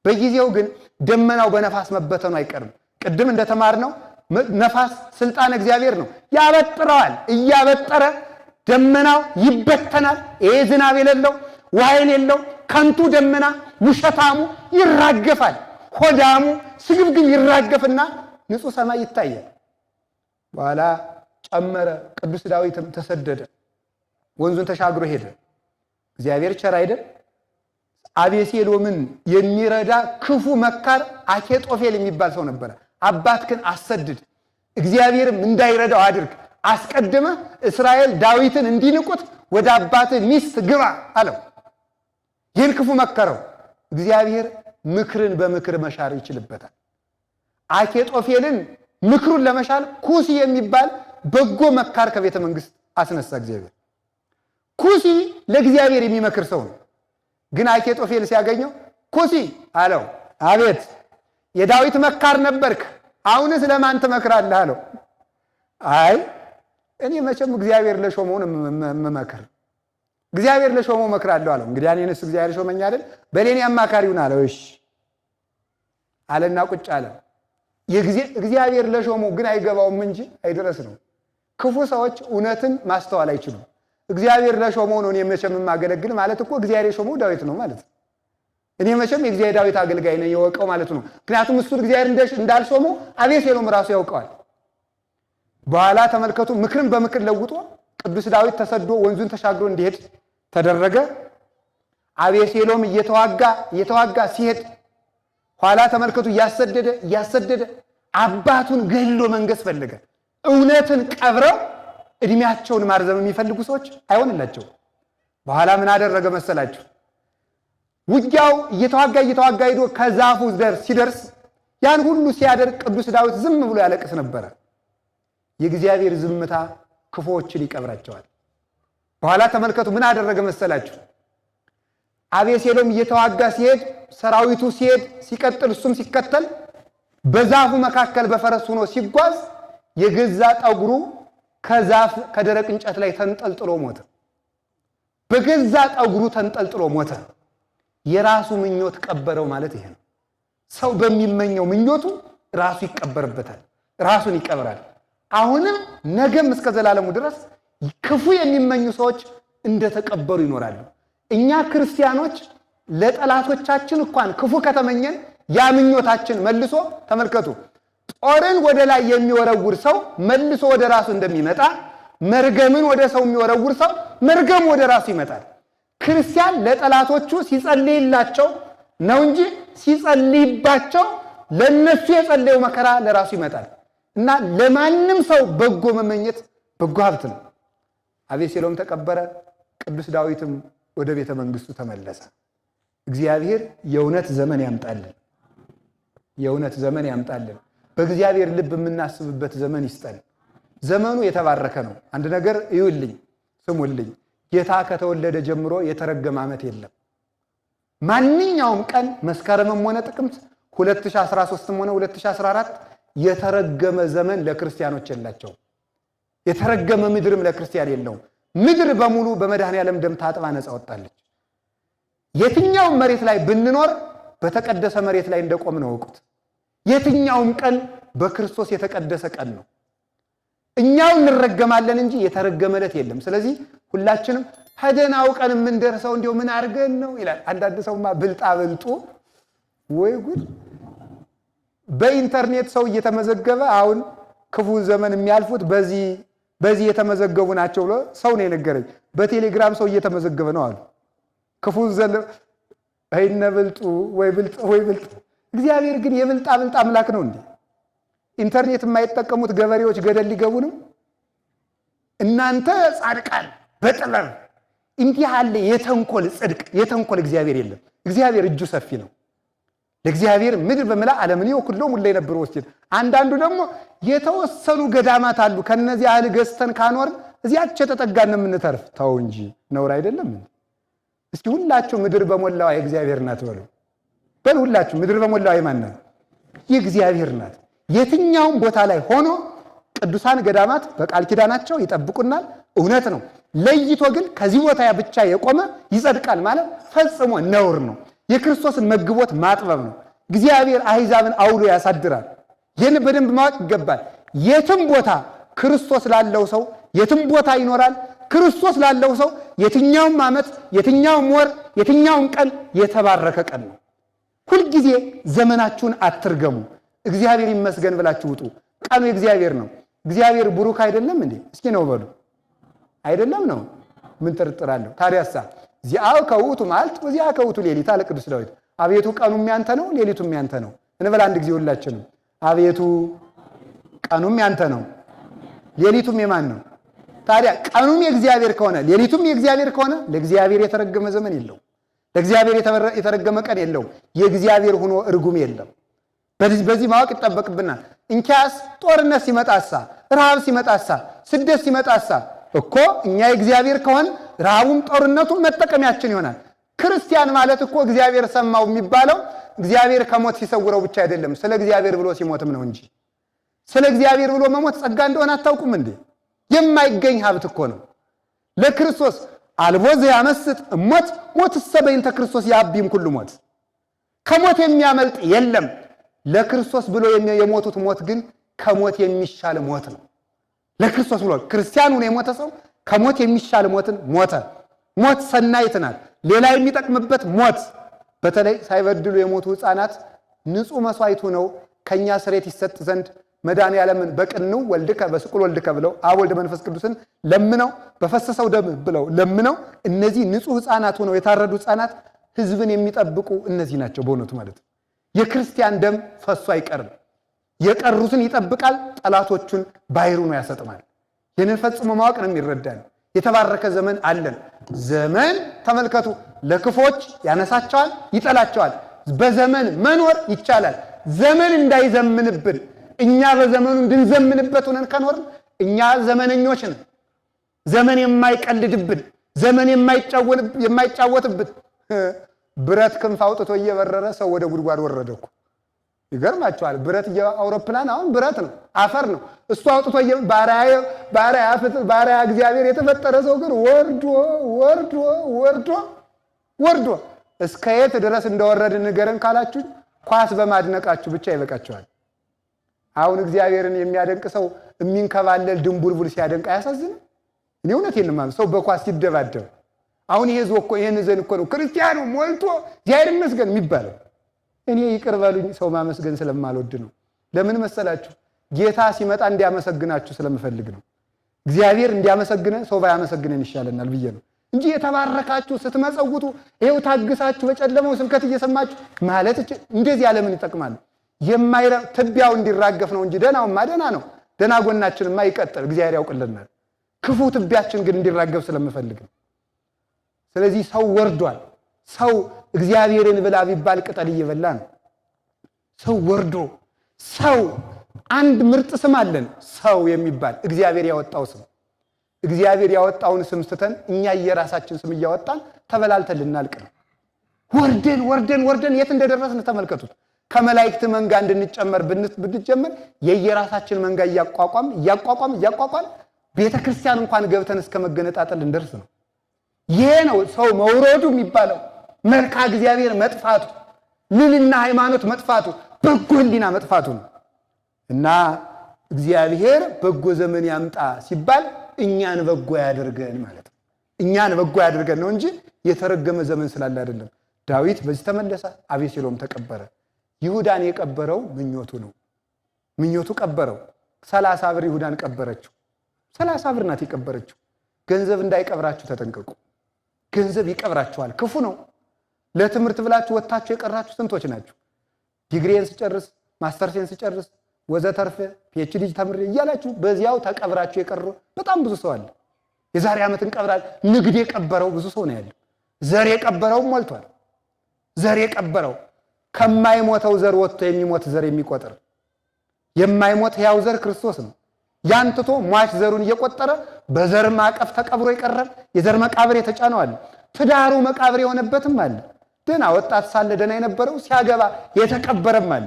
በጊዜው ግን ደመናው በነፋስ መበተኑ አይቀርም። ቅድም እንደተማርነው ነፋስ ስልጣን እግዚአብሔር ነው። ያበጥረዋል። እያበጠረ ደመናው ይበተናል። ይሄ ዝናብ የሌለው ውሃ የሌለው ከንቱ ደመና ውሸታሙ ይራገፋል። ሆዳሙ ስግብግብ ይራገፍና ንጹህ ሰማይ ይታያል። በኋላ ጨመረ። ቅዱስ ዳዊትም ተሰደደ፣ ወንዙን ተሻግሮ ሄደ። እግዚአብሔር ቸር አይደል? አቤሴሎምን የሚረዳ ክፉ መካር አኬጦፌል የሚባል ሰው ነበረ። አባትህን አሰድድ፣ እግዚአብሔርም እንዳይረዳው አድርግ፣ አስቀድመ እስራኤል ዳዊትን እንዲንቁት ወደ አባትህ ሚስት ግባ አለው። ይህን ክፉ መከረው። እግዚአብሔር ምክርን በምክር መሻር ይችልበታል። አኬጦፌልን ምክሩን ለመሻል ኩሲ የሚባል በጎ መካር ከቤተ መንግስት አስነሳ እግዚአብሔር። ኩሲ ለእግዚአብሔር የሚመክር ሰው ነው። ግን አኬጦፌል ሲያገኘው ኩሲ አለው፣ አቤት የዳዊት መካር ነበርክ፣ አሁንስ ለማን ትመክራለህ አለው። አይ እኔ መቼም እግዚአብሔር ለሾመውን መመክር እግዚአብሔር ለሾመው መክራለሁ አለው። እንግዲህ እኔንስ እግዚአብሔር ሾመኝ አይደል? በሌኔ አማካሪውን አለው። እሺ አለና ቁጭ አለ። እግዚአብሔር ለሾመው ግን አይገባውም እንጂ አይደረስ ነው። ክፉ ሰዎች እውነትን ማስተዋል አይችሉም። እግዚአብሔር ለሾመው ነው እኔ መቼም የማገለግል ማለት እኮ እግዚአብሔር የሾመው ዳዊት ነው ማለት ነው። እኔ መቼም የእግዚአብሔር ዳዊት አገልጋይ ነኝ የወቀው ማለት ነው። ምክንያቱም እሱ እግዚአብሔር እንዳልሾመው አቤሴሎም ራሱ ያውቀዋል። በኋላ ተመልከቱ፣ ምክርን በምክር ለውጦ ቅዱስ ዳዊት ተሰዶ ወንዙን ተሻግሮ እንዲሄድ ተደረገ። አቤሴሎም እየተዋጋ ሲሄድ ኋላ ተመልከቱ እያሰደደ አባቱን ገሎ መንገስ ፈለገ። እውነትን ቀብረው እድሜያቸውን ማርዘም የሚፈልጉ ሰዎች አይሆንላቸው። በኋላ ምን አደረገ መሰላችሁ? ውጊያው እየተዋጋ ሄዶ ከዛፉ ሲደርስ ያን ሁሉ ሲያደርግ ቅዱስ ዳዊት ዝም ብሎ ያለቅስ ነበረ። የእግዚአብሔር ዝምታ ክፉዎችን ይቀብራቸዋል። በኋላ ተመልከቱ ምን አደረገ መሰላችሁ? አቤሴሎም እየተዋጋ ሲሄድ ሰራዊቱ ሲቀጥል እሱም ሲከተል በዛፉ መካከል በፈረስ ሆኖ ሲጓዝ የገዛ ጠጉሩ ከዛፍ ከደረቅ እንጨት ላይ ተንጠልጥሎ ሞተ። በገዛ ጠጉሩ ተንጠልጥሎ ሞተ። የራሱ ምኞት ቀበረው ማለት ይሄ ነው። ሰው በሚመኘው ምኞቱ ራሱ ይቀበርበታል፣ ራሱን ይቀብራል። አሁንም ነገም እስከ ዘላለሙ ድረስ ክፉ የሚመኙ ሰዎች እንደተቀበሩ ይኖራሉ። እኛ ክርስቲያኖች ለጠላቶቻችን እንኳን ክፉ ከተመኘን ያ ምኞታችን መልሶ ተመልከቱ፣ ጦርን ወደ ላይ የሚወረውር ሰው መልሶ ወደ ራሱ እንደሚመጣ፣ መርገምን ወደ ሰው የሚወረውር ሰው መርገም ወደ ራሱ ይመጣል። ክርስቲያን ለጠላቶቹ ሲጸልይላቸው ነው እንጂ ሲጸልይባቸው ለነሱ የጸለየው መከራ ለራሱ ይመጣል። እና ለማንም ሰው በጎ መመኘት በጎ ሀብት ነው። አቤሴሎም ተቀበረ፣ ቅዱስ ዳዊትም ወደ ቤተ መንግስቱ ተመለሰ። እግዚአብሔር የእውነት ዘመን ያምጣልን፣ የእውነት ዘመን ያምጣልን። በእግዚአብሔር ልብ የምናስብበት ዘመን ይስጠን። ዘመኑ የተባረከ ነው። አንድ ነገር እዩልኝ፣ ስሙልኝ። ጌታ ከተወለደ ጀምሮ የተረገመ ዓመት የለም። ማንኛውም ቀን መስከረምም ሆነ ጥቅምት 2013ም ሆነ 2014 የተረገመ ዘመን ለክርስቲያኖች የላቸውም። የተረገመ ምድርም ለክርስቲያን የለውም። ምድር በሙሉ በመድኃኔዓለም ደም ታጥባ ነፃ ወጣለች። የትኛውም መሬት ላይ ብንኖር በተቀደሰ መሬት ላይ እንደቆምን እወቁት። የትኛውም ቀን በክርስቶስ የተቀደሰ ቀን ነው። እኛው እንረገማለን እንጂ የተረገመለት የለም። ስለዚህ ሁላችንም ሄደናው ቀን የምንደርሰው እንዲሁ ምን አድርገን ነው ይላል። አንዳንድ ሰውማ ብልጣ ብልጡ ወይ ጉድ! በኢንተርኔት ሰው እየተመዘገበ አሁን ክፉ ዘመን የሚያልፉት በዚህ የተመዘገቡ ናቸው ብሎ ሰው ነው የነገረኝ። በቴሌግራም ሰው እየተመዘገበ ነው አሉ። ክፉ ዘመን አይነ ብልጡ ወይ ብልጥ ወይ ብልጥ። እግዚአብሔር ግን የብልጣ ብልጥ አምላክ ነው እንዴ? ኢንተርኔት የማይጠቀሙት ገበሬዎች ገደል ሊገቡ ነው። እናንተ ጻድቃን በጥበብ እንዲህ ያለ የተንኮል ጽድቅ የተንኮል እግዚአብሔር የለም። እግዚአብሔር እጁ ሰፊ ነው። ለእግዚአብሔር ምድር በመላ ዓለምን ይወክለው ሙላ የነበረው ወስቲ አንዳንዱ ደግሞ የተወሰኑ ገዳማት አሉ። ከነዚህ አህል ገዝተን ካኖር እዚያች ተጠጋን የምንተርፍ ተው እንጂ ነውር አይደለም። እስቲ ሁላችሁ ምድር በመላው የእግዚአብሔር ናት በሉ። ሁላችሁ ምድር በመላው የማን ናት? የእግዚአብሔር ናት። የትኛውም ቦታ ላይ ሆኖ ቅዱሳን ገዳማት በቃል ኪዳናቸው ይጠብቁናል። እውነት ነው። ለይቶ ግን ከዚህ ቦታ ብቻ የቆመ ይጸድቃል ማለት ፈጽሞ ነውር ነው። የክርስቶስን መግቦት ማጥበብ ነው። እግዚአብሔር አሕዛብን አውሎ ያሳድራል። ይህን በደንብ ማወቅ ይገባል። የትም ቦታ ክርስቶስ ላለው ሰው የትም ቦታ ይኖራል። ክርስቶስ ላለው ሰው የትኛውም ዓመት፣ የትኛውም ወር፣ የትኛውም ቀን የተባረከ ቀን ነው። ሁልጊዜ ዘመናችሁን አትርገሙ። እግዚአብሔር ይመስገን ብላችሁ ውጡ። ቀኑ የእግዚአብሔር ነው። እግዚአብሔር ብሩክ አይደለም እንዴ? እስኪ ነው በሉ። አይደለም ነው? ምን ጥርጥራለሁ? ታዲያሳ ዚአው ከውቱ ማለት ወዚያ ከውቱ ሌሊት አለ ቅዱስ ዳዊት። አቤቱ ቀኑም ያንተ ነው፣ ሌሊቱም ያንተ ነው እንበል አንድ ጊዜ ሁላችንም። አቤቱ ቀኑም ያንተ ነው፣ ሌሊቱም የማን ነው? ታዲያ ቀኑም የእግዚአብሔር ከሆነ ሌሊቱም የእግዚአብሔር ከሆነ ለእግዚአብሔር የተረገመ ዘመን የለው፣ ለእግዚአብሔር የተረገመ ቀን የለው። የእግዚአብሔር ሆኖ እርጉም የለም። በዚህ ማወቅ ይጠበቅብናል። እንኪያስ ጦርነት ሲመጣሳ፣ ረሃብ ሲመጣሳ፣ ስደት ሲመጣሳ እኮ እኛ የእግዚአብሔር ከሆነ ረሃቡም ጦርነቱም መጠቀሚያችን ይሆናል። ክርስቲያን ማለት እኮ እግዚአብሔር ሰማው የሚባለው እግዚአብሔር ከሞት ሲሰውረው ብቻ አይደለም፣ ስለ እግዚአብሔር ብሎ ሲሞትም ነው እንጂ። ስለ እግዚአብሔር ብሎ መሞት ጸጋ እንደሆነ አታውቁም እንዴ? የማይገኝ ሀብት እኮ ነው። ለክርስቶስ አልቦ ዘያመስጥ ሞት ሞትሰ በእንተ ክርስቶስ ያብይም ኩሉ ሞት። ከሞት የሚያመልጥ የለም። ለክርስቶስ ብሎ የሞቱት ሞት ግን ከሞት የሚሻል ሞት ነው። ለክርስቶስ ብሎ ክርስቲያኑ ነው የሞተ ሰው ከሞት የሚሻል ሞትን ሞተ። ሞት ሰናይት ናት። ሌላ የሚጠቅምበት ሞት። በተለይ ሳይበድሉ የሞቱ ሕፃናት ንጹሕ መስዋዕቱ ነው ከኛ ስሬት ይሰጥ ዘንድ መድኃኔዓለምን በቅንው ወልድከ በስቁል ወልድከ ብለው አብ ወልድ መንፈስ ቅዱስን ለምነው በፈሰሰው ደም ብለው ለምነው እነዚህ ንጹሕ ሕፃናት ሆነው የታረዱ ሕፃናት ሕዝብን የሚጠብቁ እነዚህ ናቸው በእውነቱ ማለት ነው። የክርስቲያን ደም ፈሶ አይቀርም። የቀሩትን ይጠብቃል፣ ጠላቶቹን ባሕሩ ነው ያሰጥማል። ይህንን ፈጽሞ ማወቅ ነው የሚረዳን። የተባረከ ዘመን አለን። ዘመን ተመልከቱ፣ ለክፎች ያነሳቸዋል፣ ይጠላቸዋል። በዘመን መኖር ይቻላል። ዘመን እንዳይዘምንብን እኛ በዘመኑ እንድንዘምንበት ሆነን ከኖርን እኛ ዘመነኞች ነን። ዘመን የማይቀልድብን፣ ዘመን የማይጫወትብን ብረት ክንፍ አውጥቶ እየበረረ ሰው ወደ ጉድጓድ ወረደ እኮ። ይገርማቸዋል። ብረት አውሮፕላን አሁን ብረት ነው፣ አፈር ነው። እሱ አውጥቶ ባሪያ እግዚአብሔር የተፈጠረ ሰው ግን ወርዶ እስከ የት ድረስ እንደወረድ ንገረን ካላችሁ ኳስ በማድነቃችሁ ብቻ ይበቃችኋል። አሁን እግዚአብሔርን የሚያደንቅ ሰው የሚንከባለል ድንቡልቡል ሲያደንቅ አያሳዝንም? እኔ እውነቴን ነው ማለት ሰው በኳስ ሲደባደብ አሁን ይሄ እኮ ይሄን ዘን እኮ ነው ክርስቲያኑ ሞልቶ እግዚአብሔር ይመስገን የሚባለው። እኔ ይቅር በሉኝ ሰው ማመስገን ስለማልወድ ነው። ለምን መሰላችሁ? ጌታ ሲመጣ እንዲያመሰግናችሁ ስለምፈልግ ነው። እግዚአብሔር እንዲያመሰግነን ሰው ባያመሰግነን ይሻለናል ብዬ ነው እንጂ የተባረካችሁ ስትመጸውቱ ይሄው ታግሳችሁ በጨለማው ስብከት እየሰማችሁ ማለት እንደዚህ ያለምን ይጠቅማል? ትቢያው እንዲራገፍ ነው እንጂ ደህናውማ ደህና ነው። ደህና ጎናችንማ ይቀጥል፣ እግዚአብሔር ያውቅልናል። ክፉ ትቢያችን ግን እንዲራገፍ ስለምፈልግ ነው። ስለዚህ ሰው ወርዷል። ሰው እግዚአብሔርን ብላ ቢባል ቅጠል እየበላ ነው። ሰው ወርዶ ሰው አንድ ምርጥ ስም አለን፣ ሰው የሚባል እግዚአብሔር ያወጣው ስም። እግዚአብሔር ያወጣውን ስም ስተን እኛ የራሳችን ስም እያወጣን ተበላልተን ልናልቅ ነው። ወርደን የት እንደደረስን ተመልከቱት። ከመላእክት መንጋ እንድንጨመር ብንጀምር የየራሳችን መንጋ እያቋቋም ቤተክርስቲያን እንኳን ገብተን እስከ መገነጣጠል እንደርስ ነው። ይሄ ነው ሰው መውረዱ የሚባለው። መልካ እግዚአብሔር መጥፋቱ፣ ልልና ሃይማኖት መጥፋቱ፣ በጎ ሕሊና መጥፋቱ ነው። እና እግዚአብሔር በጎ ዘመን ያምጣ ሲባል እኛን በጎ ያደርገን ማለት ነው። እኛን በጎ ያደርገን ነው እንጂ የተረገመ ዘመን ስላለ አይደለም። ዳዊት በዚህ ተመለሰ፣ አቤሴሎም ተቀበረ። ይሁዳን የቀበረው ምኞቱ ነው። ምኞቱ ቀበረው። 30 ብር ይሁዳን ቀበረችው። 30 ብር ናት የቀበረችው። ገንዘብ እንዳይቀብራችሁ ተጠንቀቁ። ገንዘብ ይቀብራችኋል፣ ክፉ ነው። ለትምህርት ብላችሁ ወጣችሁ የቀራችሁ ስንቶች ናችሁ? ዲግሪን ስጨርስ ማስተርሴን ስጨርስ ወዘተርፈ ፒኤችዲ ተምሬ እያላችሁ በዚያው ተቀብራችሁ የቀሩ በጣም ብዙ ሰው አለ። የዛሬ ዓመት እንቀብራለን። ንግድ የቀበረው ብዙ ሰው ነው ያለው። ዘር የቀበረው ሞልቷል። ዘር የቀበረው ከማይሞተው ዘር ወጥቶ የሚሞት ዘር የሚቆጥር የማይሞት ሕያው ዘር ክርስቶስ ነው። ያን ትቶ ሟች ዘሩን እየቆጠረ በዘር ማቀፍ ተቀብሮ ይቀራል። የዘር መቃብር የተጫነው አለ። ትዳሩ መቃብር የሆነበትም አለ። ደና ወጣት ሳለ ደና የነበረው ሲያገባ የተቀበረም አለ።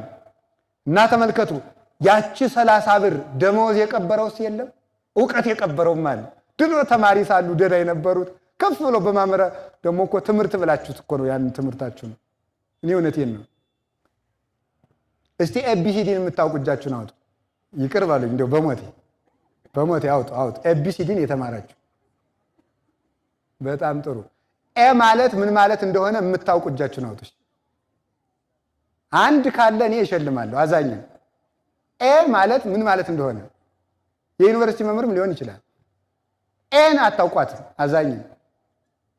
እና ተመልከቱ፣ ያቺ 30 ብር ደመወዝ የቀበረውስ የለም፣ ዕውቀት የቀበረውም አለ። ድሮ ተማሪ ሳሉ ደና የነበሩት ከፍ ብሎ በማመራ ደግሞ እኮ ትምህርት ብላችሁት እኮ ነው ያን ትምህርታችሁ ነው። እኔ እውነቴን ነው። እስቲ ኤቢሲዲን የምታውቁ እጃችሁን አውጡ። ይቅር ባሉኝ እንደው በሞቴ አውጡ። ኤቢሲዲን የተማራችሁ በጣም ጥሩ። ኤ ማለት ምን ማለት እንደሆነ የምታውቁ እጃችሁን አውጡ። አንድ ካለ እኔ እሸልማለሁ። አዛኝ ኤ ማለት ምን ማለት እንደሆነ የዩኒቨርሲቲ መምህርም ሊሆን ይችላል። ኤን አታውቋትም። አዛኝ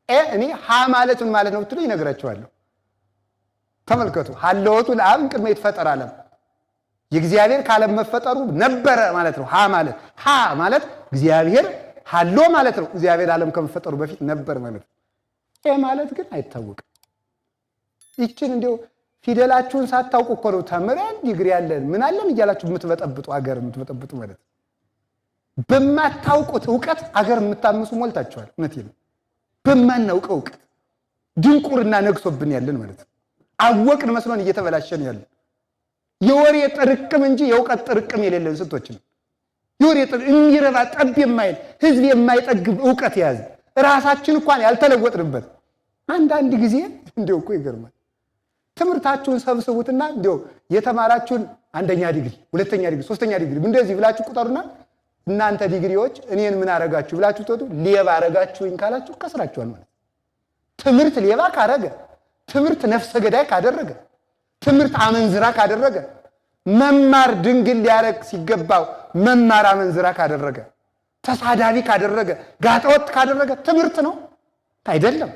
ኤ እኔ ሀ ማለት ምን ማለት ነው ብትሉ ይነግራችኋለሁ። ተመልከቱ፣ ሀለወቱ ለአብ ቅድመ ይትፈጠር ዓለም፣ የእግዚአብሔር ከዓለም መፈጠሩ ነበረ ማለት ነው። ሀ ማለት እግዚአብሔር ሀሎ ማለት ነው። እግዚአብሔር ዓለም ከመፈጠሩ በፊት ነበር ማለት ነው። ኤ ማለት ግን አይታወቅም። ይችን እንዲያው ፊደላችሁን ሳታውቁ እኮ ነው ተምረን ዲግሪ ያለን ምን አለን እያላችሁ የምትበጠብጡ አገር የምትበጠብጡ ማለት ነው። በማታውቁት ዕውቀት አገር የምታምሱ ሞልታችኋል። እውነቴን ነው። በማናውቀው ዕውቀት ድንቁርና ነግሶብን ያለን ማለት ነው። አወቅን መስሎን እየተበላሸን ያለን የወሬ ጥርቅም እንጂ የእውቀት ጥርቅም የሌለን ስንቶች ነው። የወሬ የሚረባ ጠብ የማይል ህዝብ የማይጠግብ ዕውቀት የያዘ ራሳችን እንኳን ያልተለወጥንበት። አንዳንድ ጊዜ እንደው እኮ ይገርማል። ትምህርታችሁን ሰብስቡትና እንደው የተማራችሁን 1ኛ ዲግሪ፣ 2ኛ ዲግሪ፣ 3ኛ ዲግሪ እንደዚህ ብላችሁ ቁጠሩና እናንተ ዲግሪዎች እኔን ምን አረጋችሁ ብላችሁ ተወዱ። ሌባ አረጋችሁኝ ካላችሁ ከስራችኋል ማለት። ትምህርት ሌባ ካረገ፣ ትምህርት ነፍሰ ገዳይ ካደረገ፣ ትምህርት አመንዝራ ካደረገ፣ መማር ድንግል ሊያረግ ሲገባው መማር አመንዝራ ካደረገ፣ ተሳዳቢ ካደረገ፣ ጋጠወጥ ካደረገ ትምህርት ነው አይደለም።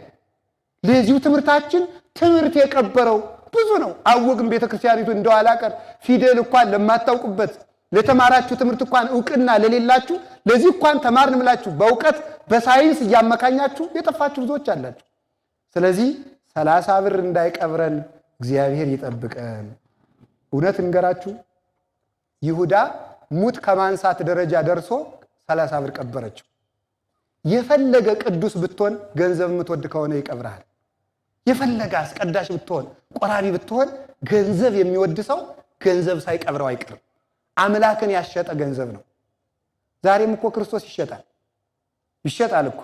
ለዚሁ ትምህርታችን ትምህርት የቀበረው ብዙ ነው። አወቅን ቤተክርስቲያኒቱ እንደዋላ ቀር ፊደል እንኳን ለማታውቁበት ለተማራችሁ ትምህርት እንኳን ዕውቅና ለሌላችሁ ለዚህ እንኳን ተማርን ብላችሁ በእውቀት በሳይንስ እያመካኛችሁ የጠፋችሁ ብዙዎች አላችሁ። ስለዚህ 30 ብር እንዳይቀብረን እግዚአብሔር ይጠብቀን። እውነት እንገራችሁ፣ ይሁዳ ሙት ከማንሳት ደረጃ ደርሶ 30 ብር ቀበረችው። የፈለገ ቅዱስ ብትሆን ገንዘብ የምትወድ ከሆነ ይቀብርሃል። የፈለገ አስቀዳሽ ብትሆን ቆራቢ ብትሆን ገንዘብ የሚወድ ሰው ገንዘብ ሳይቀብረው አይቀርም። አምላክን ያሸጠ ገንዘብ ነው። ዛሬም እኮ ክርስቶስ ይሸጣል እኮ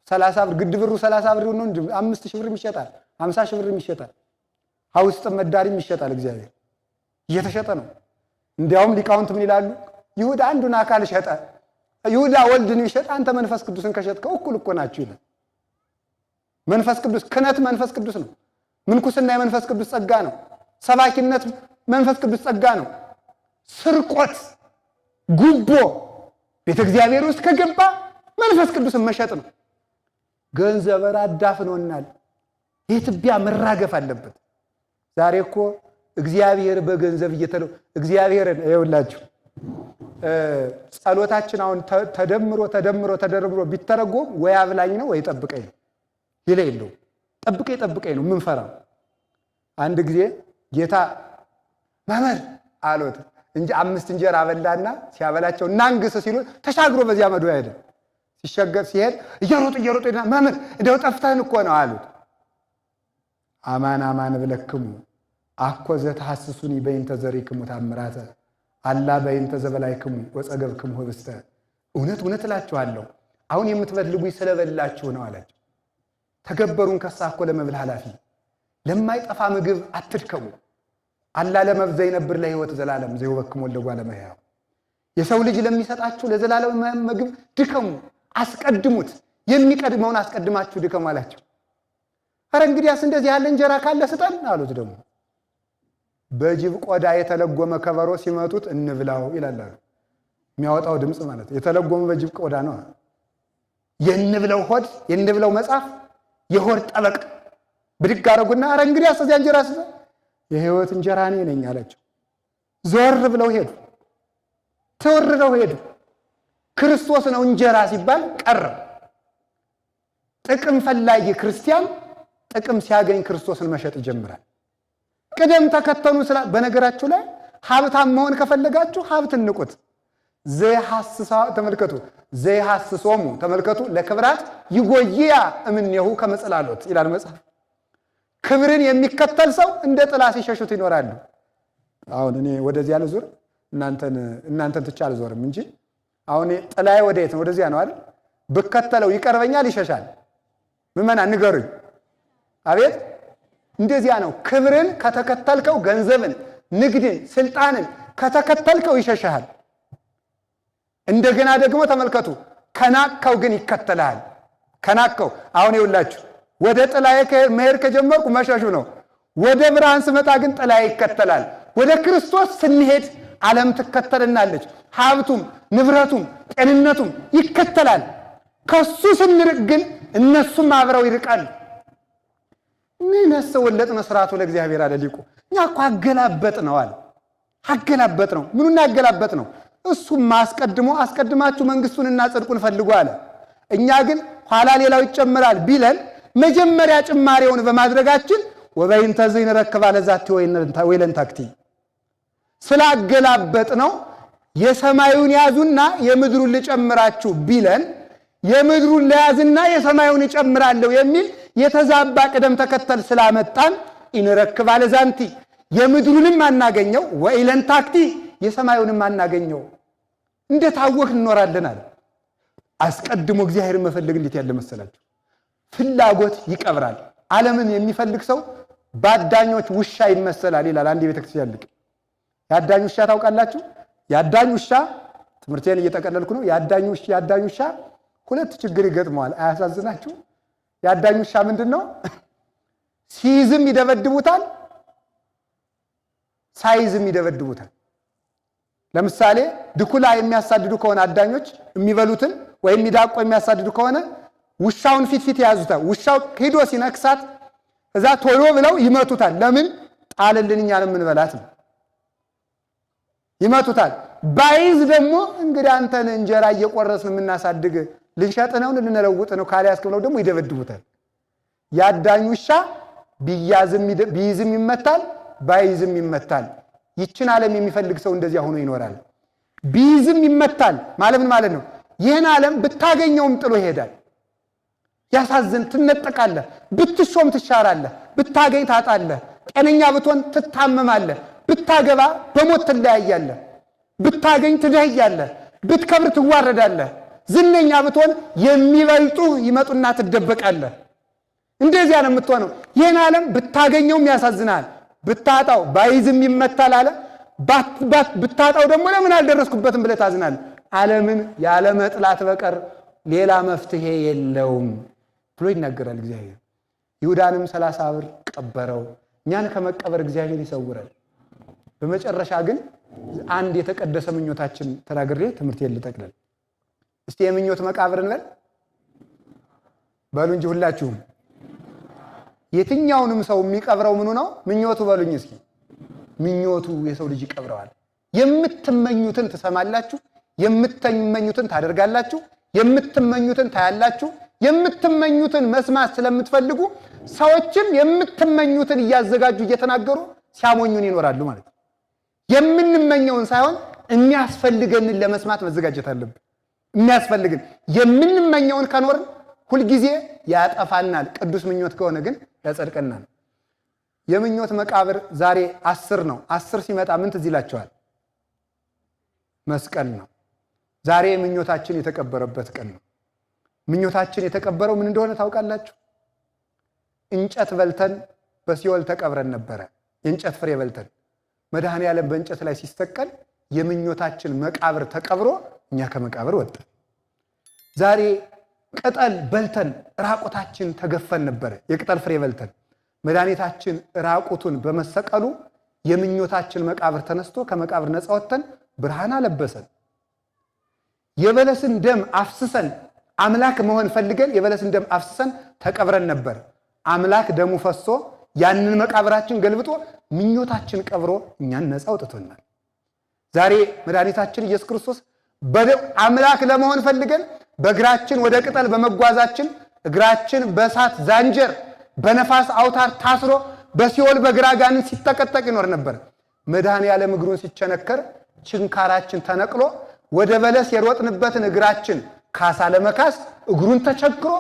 30 ብር ግድ ብሩ 30 ብር ነው እንጂ 5000 ብርም ይሸጣል፣ 50000 ብርም ይሸጣል፣ ሐውስጥ መዳሪም ይሸጣል። እግዚአብሔር እየተሸጠ ነው። እንዲያውም ሊቃውንት ምን ይላሉ? ይሁዳ አንዱን አካል ሸጠ። ይሁዳ ወልድን ይሸጥ፣ አንተ መንፈስ ቅዱስን ከሸጥከው እኩል እኮ ናችሁ ይላል። መንፈስ ቅዱስ ክህነት መንፈስ ቅዱስ ነው። ምንኩስና የመንፈስ ቅዱስ ጸጋ ነው። ሰባኪነት መንፈስ ቅዱስ ጸጋ ነው። ስርቆት፣ ጉቦ ቤተ እግዚአብሔር ውስጥ ከገባ መንፈስ ቅዱስን መሸጥ ነው። ገንዘብ አዳፍኖናል። የትቢያ መራገፍ አለበት። ዛሬ እኮ እግዚአብሔር በገንዘብ እግዚአብሔርን ይኸውላችሁ ጸሎታችን አሁን ተደምሮ ቢተረጎም ወይ አብላኝ ነው ወይ ጠብቀኝ ነው። የሌለው ጠብቀኝ ነው የምንፈራው። አንድ ጊዜ ጌታ መምህር አሉት እንጂ 5 እንጀራ አበላና ሲያበላቸው እናንግስ ሲሉ ተሻግሮ በዚያ መዶ ሄደ። ሲሸገር ሲሄድ እየሮጡ መምህር እንደው ጠፍተን እኮ ነው አሉት። አማን ብለክሙ አኮ ዘተሐስሱኒ በእንተ ዘሪክሙ ታምራተ አላ በእንተ ዘበላይክሙ ወጸገብክሙ ህብስተ። እውነት እላችኋለሁ አሁን የምትበልጉኝ ስለበላችሁ ነው አላቸው። ተገበሩን ከሳኮ ለመብል ኃላፊ ለማይጠፋ ምግብ አትድከሙ። አላ ለመብዘ ይነብር ለሕይወት ዘላለም ዘይወክሙ ለጓለ መሕያው። የሰው ልጅ ለሚሰጣችሁ ለዘላለም ምግብ ድከሙ፣ አስቀድሙት። የሚቀድመውን አስቀድማችሁ ድከሙ አላቸው። ኧረ እንግዲያስ እንደዚህ ያለ እንጀራ ካለ ስጠን አሉት። ደግሞ በጅብ ቆዳ የተለጎመ ከበሮ ሲመቱት እንብላው ይላል። የሚያወጣው ድምፅ ማለት የተለጎመ በጅብ ቆዳ ነው። የእንብለው ሆድ የእንብለው መጽሐፍ የሆድ ጠበቅ ብድግ አደረጉና ኧረ እንግዲያስ እዚያ እንጀራ ስጠን፣ የሕይወት እንጀራ እኔ ነኝ አላቸው። ዞር ብለው ሄዱ። ተወርረው ሄዱ። ክርስቶስ ነው እንጀራ ሲባል ቀረ። ጥቅም ፈላጊ ክርስቲያን ጥቅም ሲያገኝ ክርስቶስን መሸጥ ይጀምራል። ቅደም ተከተሉ በነገራችሁ ላይ ሀብታም መሆን ከፈለጋችሁ ሀብትን ንቁት። ተመልከቱ፣ ዘይሐስሶሙ ተመልከቱ ለክብራት ይጎይያ እምኔሁ ከመጽላሎት ይላል መጽሐፍ። ክብርን የሚከተል ሰው እንደ ጥላ ሲሸሹት ይኖራሉ። አሁን እኔ ወደዚያ ልዞር እናንተን ትቼ አልዞርም እንጂ አሁን ጥላዬ ወዴት ነው? ወደዚያ ነው አይደል? ብከተለው ይቀርበኛል ይሸሻል? ምዕመናን ንገሩኝ። አቤት እንደዚያ ነው። ክብርን ከተከተልከው ገንዘብን፣ ንግድን፣ ስልጣንን ከተከተልከው ይሸሻል። እንደገና ደግሞ ተመልከቱ ከናቅከው ግን ይከተላል። ከናቅከው አሁን ይውላችሁ ወደ ጥላዬ መሄድ ከጀመርኩ መሸሹ ነው። ወደ ብርሃን ስመጣ ግን ጥላዬ ይከተላል። ወደ ክርስቶስ ስንሄድ ዓለም ትከተልናለች። ሀብቱም ንብረቱም ጤንነቱም ይከተላል። ከሱ ስንርቅ ግን እነሱም አብረው ይርቃሉ። ነሰ ወለጥ መስራቱ ለእግዚአብሔር አለ ሊቁ። እኛ እኮ አገላበጥ ነው አለ። አገላበጥ ነው። ምኑን አገላበጥ ነው? እሱም አስቀድማችሁ መንግስቱንና ጽድቁን ፈልጉ አለ። እኛ ግን ኋላ ሌላው ይጨምራል ቢለን መጀመሪያ ጭማሪውን በማድረጋችን ወበይንተ ዘይንረክብ ለዛቲ ወይለን ታክቲ ስላገላበጥ ነው። የሰማዩን ያዙና የምድሩን ልጨምራችሁ ቢለን የምድሩን ለያዝና የሰማዩን እጨምራለሁ የሚል የተዛባ ቅደም ተከተል ስላመጣን ኢንረክብ ለዛንቲ የምድሩንም አናገኘው ወይለን ታክቲ የሰማዩንም አናገኘው። እንደታወክ እንኖራለን አለ። አስቀድሞ እግዚአብሔርን መፈለግ እንዴት ያለ መሰላችሁ? ፍላጎት ይቀብራል። ዓለምን የሚፈልግ ሰው በአዳኞች ውሻ ይመሰላል ይላል አንድ የቤተክርስቲያን ሊቅ። የአዳኝ ውሻ ታውቃላችሁ? የአዳኝ ውሻ ትምህርቴን እየጠቀለልኩ ነው። የአዳኝ ውሻ ሁለት ችግር ይገጥመዋል። አያሳዝናችሁ? የአዳኝ ውሻ ምንድን ነው? ሲይዝም ይደበድቡታል፣ ሳይዝም ይደበድቡታል። ለምሳሌ ድኩላ የሚያሳድዱ ከሆነ አዳኞች የሚበሉትን ወይም ሚዳቆ የሚያሳድዱ ከሆነ ውሻውን ፊት ያዙታል። ውሻው ሄዶ ሲነክሳት እዛ ቶሎ ብለው ይመቱታል። ለምን? ጣልልን እኛን የምንበላት ነው። ይመቱታል። ባይዝ ደግሞ እንግዲህ አንተን እንጀራ እየቆረስን የምናሳድግ ልንሸጥ ነው ልንለውጥ ነው ካልያዝክ ብለው ደግሞ ይደበድቡታል። ያዳኝ ውሻ ቢይዝም ይመታል፣ ባይዝም ይመታል። ይችን ዓለም የሚፈልግ ሰው እንደዚያ ሆኖ ይኖራል። ቢይዝም ይመታል ማለት ምን ማለት ነው? ይህን ዓለም ብታገኘውም ጥሎ ይሄዳል። ያሳዝን። ትነጠቃለህ፣ ብትሾም ትሻራለህ፣ ብታገኝ ታጣለህ፣ ጤነኛ ብትሆን ትታመማለህ፣ ብታገባ በሞት ትለያያለህ፣ ብታገኝ ትደህያለህ፣ ብትከብር ትዋረዳለህ፣ ዝነኛ ብትሆን የሚበልጡ ይመጡና ትደበቃለህ። እንደዚያ ነው የምትሆነው። ይህን ዓለም ብታገኘውም ያሳዝናል፣ ብታጣው ባይዝም ይመታል አለ። ብታጣው ደግሞ ለምን አልደረስኩበትም ብለህ ታዝናለህ። ዓለምን ያለ መጥላት በቀር ሌላ መፍትሄ የለውም ብሎ ይናገራል እግዚአብሔር። ይሁዳንም 30 ብር ቀበረው። እኛን ከመቀበር እግዚአብሔር ይሰውራል። በመጨረሻ ግን አንድ የተቀደሰ ምኞታችን ተናግሬ ትምህርቴን ልጠቅልል። እስቲ የምኞት መቃብር እንበል በሉ እንጂ ሁላችሁም። የትኛውንም ሰው የሚቀብረው ምኑ ነው? ምኞቱ በሉኝ እስኪ። ምኞቱ የሰው ልጅ ይቀብረዋል። የምትመኙትን ትሰማላችሁ፣ የምትመኙትን ታደርጋላችሁ፣ የምትመኙትን ታያላችሁ። የምትመኙትን መስማት ስለምትፈልጉ ሰዎችም የምትመኙትን እያዘጋጁ እየተናገሩ ሲያሞኙን ይኖራሉ ማለት ነው። የምንመኘውን ሳይሆን የሚያስፈልገንን ለመስማት መዘጋጀት አለብን። የሚያስፈልግን የምንመኘውን ከኖርን ሁልጊዜ ያጠፋናል። ቅዱስ ምኞት ከሆነ ግን ያጸድቀናል። የምኞት መቃብር ዛሬ 10 ነው። 10 ሲመጣ ምን ትዝ ይላችኋል? መስቀል ነው። ዛሬ ምኞታችን የተቀበረበት ቀን ነው። ምኞታችን የተቀበረው ምን እንደሆነ ታውቃላችሁ? እንጨት በልተን በሲኦል ተቀብረን ነበረ። የእንጨት ፍሬ በልተን መድኃኔዓለም በእንጨት ላይ ሲሰቀል የምኞታችን መቃብር ተቀብሮ እኛ ከመቃብር ወጣን። ዛሬ ቅጠል በልተን ራቁታችን ተገፈን ነበረ። የቅጠል ፍሬ በልተን መድኃኒታችን ራቁቱን በመሰቀሉ የምኞታችን መቃብር ተነስቶ ከመቃብር ነፃ ወጥተን ብርሃን አለበሰን። የበለስን ደም አፍስሰን አምላክ መሆን ፈልገን የበለስን ደም አፍስሰን ተቀብረን ነበር። አምላክ ደሙ ፈሶ ያንን መቃብራችን ገልብጦ ምኞታችን ቀብሮ እኛን ነፃ አውጥቶናል። ዛሬ መድኃኒታችን ኢየሱስ ክርስቶስ አምላክ ለመሆን ፈልገን በእግራችን ወደ ቅጠል በመጓዛችን እግራችን በእሳት ዛንጀር በነፋስ አውታር ታስሮ በሲኦል በግራ አጋንንት ሲጠቀጠቅ ይኖር ነበር። መድኃኔዓለም እግሩን ሲቸነከር ችንካራችን ተነቅሎ ወደ በለስ የሮጥንበትን እግራችን ካሳ ለመካስ እግሩን ተቸክሮ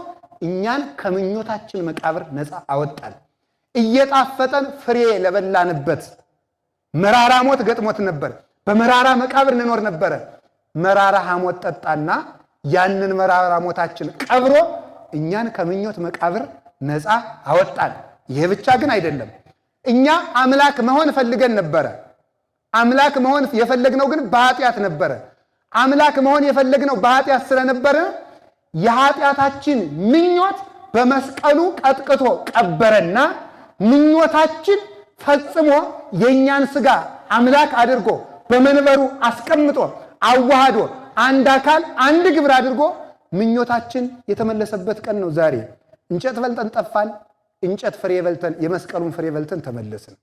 እኛን ከምኞታችን መቃብር ነፃ አወጣን። እየጣፈጠን ፍሬ ለበላንበት መራራ ሞት ገጥሞት ነበር። በመራራ መቃብር እንኖር ነበረ። መራራ ሐሞት ጠጣና ያንን መራራ ሞታችን ቀብሮ እኛን ከምኞት መቃብር ነፃ አወጣን። ይሄ ብቻ ግን አይደለም። እኛ አምላክ መሆን ፈልገን ነበረ። አምላክ መሆን የፈለግነው ግን በኃጢአት ነበረ። አምላክ መሆን የፈለግነው በኃጢአት ስለነበረ የኃጢአታችን ምኞት በመስቀሉ ቀጥቅጦ ቀበረና ምኞታችን ፈጽሞ የኛን ሥጋ አምላክ አድርጎ በመንበሩ አስቀምጦ አዋህዶ አንድ አካል አንድ ግብር አድርጎ ምኞታችን የተመለሰበት ቀን ነው ዛሬ። እንጨት በልተን ጠፋን። እንጨት ፍሬ በልተን የመስቀሉን ፍሬ በልተን ተመለስን።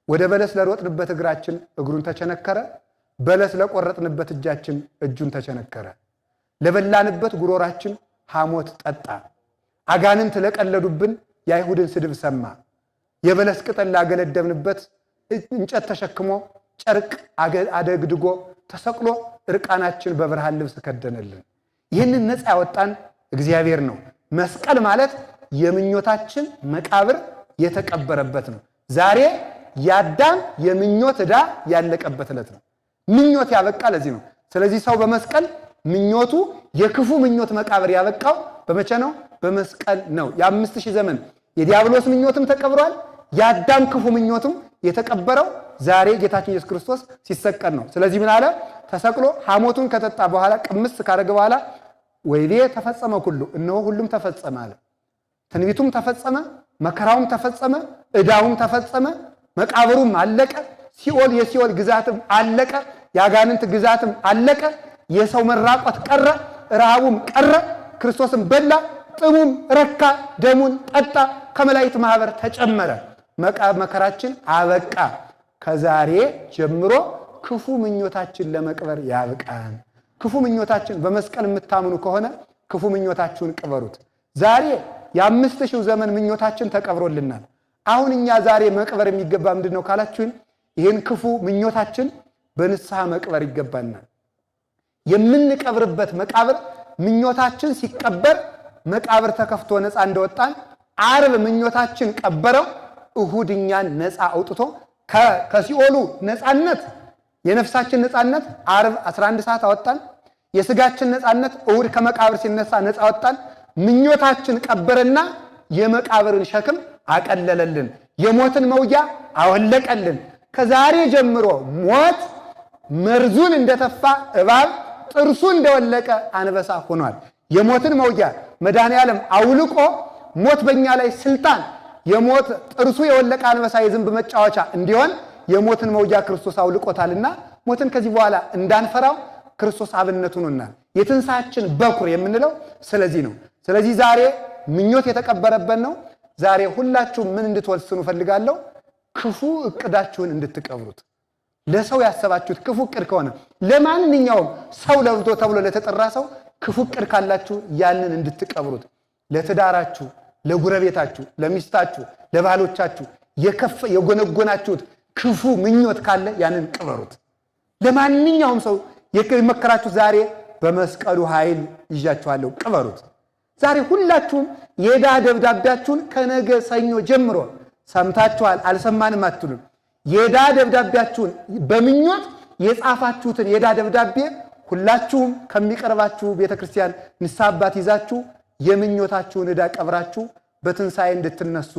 ወደ በለስ ለሮጥንበት እግራችን እግሩን ተቸነከረ። በለስ ለቆረጥንበት እጃችን እጁን ተቸነከረ። ለበላንበት ጉሮራችን ሐሞት ጠጣ። አጋንንት ለቀለዱብን የአይሁድን ስድብ ሰማ። የበለስ ቅጠል ላገለደብንበት እንጨት ተሸክሞ ጨርቅ አደግድጎ ተሰቅሎ እርቃናችን በብርሃን ልብስ ከደነልን። ይህንን ነፃ ያወጣን እግዚአብሔር ነው። መስቀል ማለት የምኞታችን መቃብር የተቀበረበት ነው። ዛሬ ያዳም የምኞት ዕዳ ያለቀበት ዕለት ነው። ምኞት ያበቃ ለዚህ ነው። ስለዚህ ሰው በመስቀል ምኞቱ የክፉ ምኞት መቃብር ያበቃው በመቼ ነው? በመስቀል ነው። የ5000 ዘመን የዲያብሎስ ምኞትም ተቀብሯል። ያዳም ክፉ ምኞትም የተቀበረው ዛሬ ጌታችን ኢየሱስ ክርስቶስ ሲሰቀል ነው። ስለዚህ ምን አለ? ተሰቅሎ ሐሞቱን ከጠጣ በኋላ ቅምስ ካደረገ በኋላ ወይቤ ተፈጸመ ሁሉ፣ እነሆ ሁሉም ተፈጸመ አለ። ትንቢቱም ተፈጸመ፣ መከራውም ተፈጸመ፣ ዕዳውም ተፈጸመ፣ መቃብሩም አለቀ፣ ሲኦል የሲኦል ግዛትም አለቀ፣ የአጋንንት ግዛትም አለቀ፣ የሰው መራቆት ቀረ፣ ረሃቡም ቀረ፣ ክርስቶስም በላ፣ ጥሙም ረካ፣ ደሙን ጠጣ፣ ከመላእክት ማህበር ተጨመረ፣ መከራችን አበቃ። ከዛሬ ጀምሮ ክፉ ምኞታችን ለመቅበር ያብቃን። ክፉ ምኞታችን በመስቀል የምታምኑ ከሆነ ክፉ ምኞታችሁን ቅበሩት። ዛሬ የ5000 ዘመን ምኞታችን ተቀብሮልናል። አሁን እኛ ዛሬ መቅበር የሚገባ ምንድን ነው ካላችሁን፣ ይህን ክፉ ምኞታችን በንስሐ መቅበር ይገባናል። የምንቀብርበት መቃብር ምኞታችን ሲቀበር መቃብር ተከፍቶ ነፃ እንደወጣን ዓርብ ምኞታችን ቀበረው፣ እሁድ እኛን ነፃ አውጥቶ ከሲኦሉ ነፃነት የነፍሳችን ነፃነት ዓርብ 11 ሰዓት አወጣን። የስጋችን ነፃነት እሁድ ከመቃብር ሲነሳ ነፃ አወጣን። ምኞታችን ቀበረና የመቃብርን ሸክም አቀለለልን። የሞትን መውጊያ አወለቀልን። ከዛሬ ጀምሮ ሞት መርዙን እንደተፋ እባብ ጥርሱ እንደወለቀ አንበሳ ሆኗል። የሞትን መውጊያ መድኃኔዓለም አውልቆ ሞት በእኛ ላይ ስልጣን የሞት ጥርሱ የወለቀ አንበሳ የዝንብ መጫወቻ እንዲሆን የሞትን መውጊያ ክርስቶስ አውልቆታልና ሞትን ከዚህ በኋላ እንዳንፈራው ክርስቶስ አብነት ሆኖናል። የትንሣኤያችን በኩር የምንለው ስለዚህ ነው። ስለዚህ ዛሬ ምኞት የተቀበረበት ነው። ዛሬ ሁላችሁም ምን እንድትወስኑ ፈልጋለሁ? ክፉ እቅዳችሁን እንድትቀብሩት። ለሰው ያሰባችሁት ክፉ እቅድ ከሆነ ለማንኛውም ሰው ለብቶ ተብሎ ለተጠራ ሰው ክፉ እቅድ ካላችሁ ያንን እንድትቀብሩት። ለትዳራችሁ፣ ለጉረቤታችሁ፣ ለሚስታችሁ፣ ለባሎቻችሁ የጎነጎናችሁት ክፉ ምኞት ካለ ያንን ቅበሩት። ለማንኛውም ሰው የመከራችሁ ዛሬ በመስቀሉ ኃይል ይዣችኋለሁ፣ ቅበሩት። ዛሬ ሁላችሁም የዕዳ ደብዳቤያችሁን ከነገ ሰኞ ጀምሮ ሰምታችኋል፣ አልሰማንም አትሉም። የዕዳ ደብዳቤያችሁን በምኞት የጻፋችሁትን የዕዳ ደብዳቤ ሁላችሁም ከሚቀርባችሁ ቤተክርስቲያን ንስሐ አባት ይዛችሁ የምኞታችሁን ዕዳ ቀብራችሁ በትንሣኤ እንድትነሱ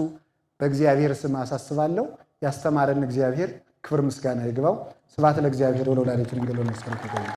በእግዚአብሔር ስም አሳስባለሁ። ያስተማረን እግዚአብሔር ክብር ምስጋና ይግባው። ስብሐት ለእግዚአብሔር ወለወላዲቱ ድንግል ወለመስቀሉ ክቡር።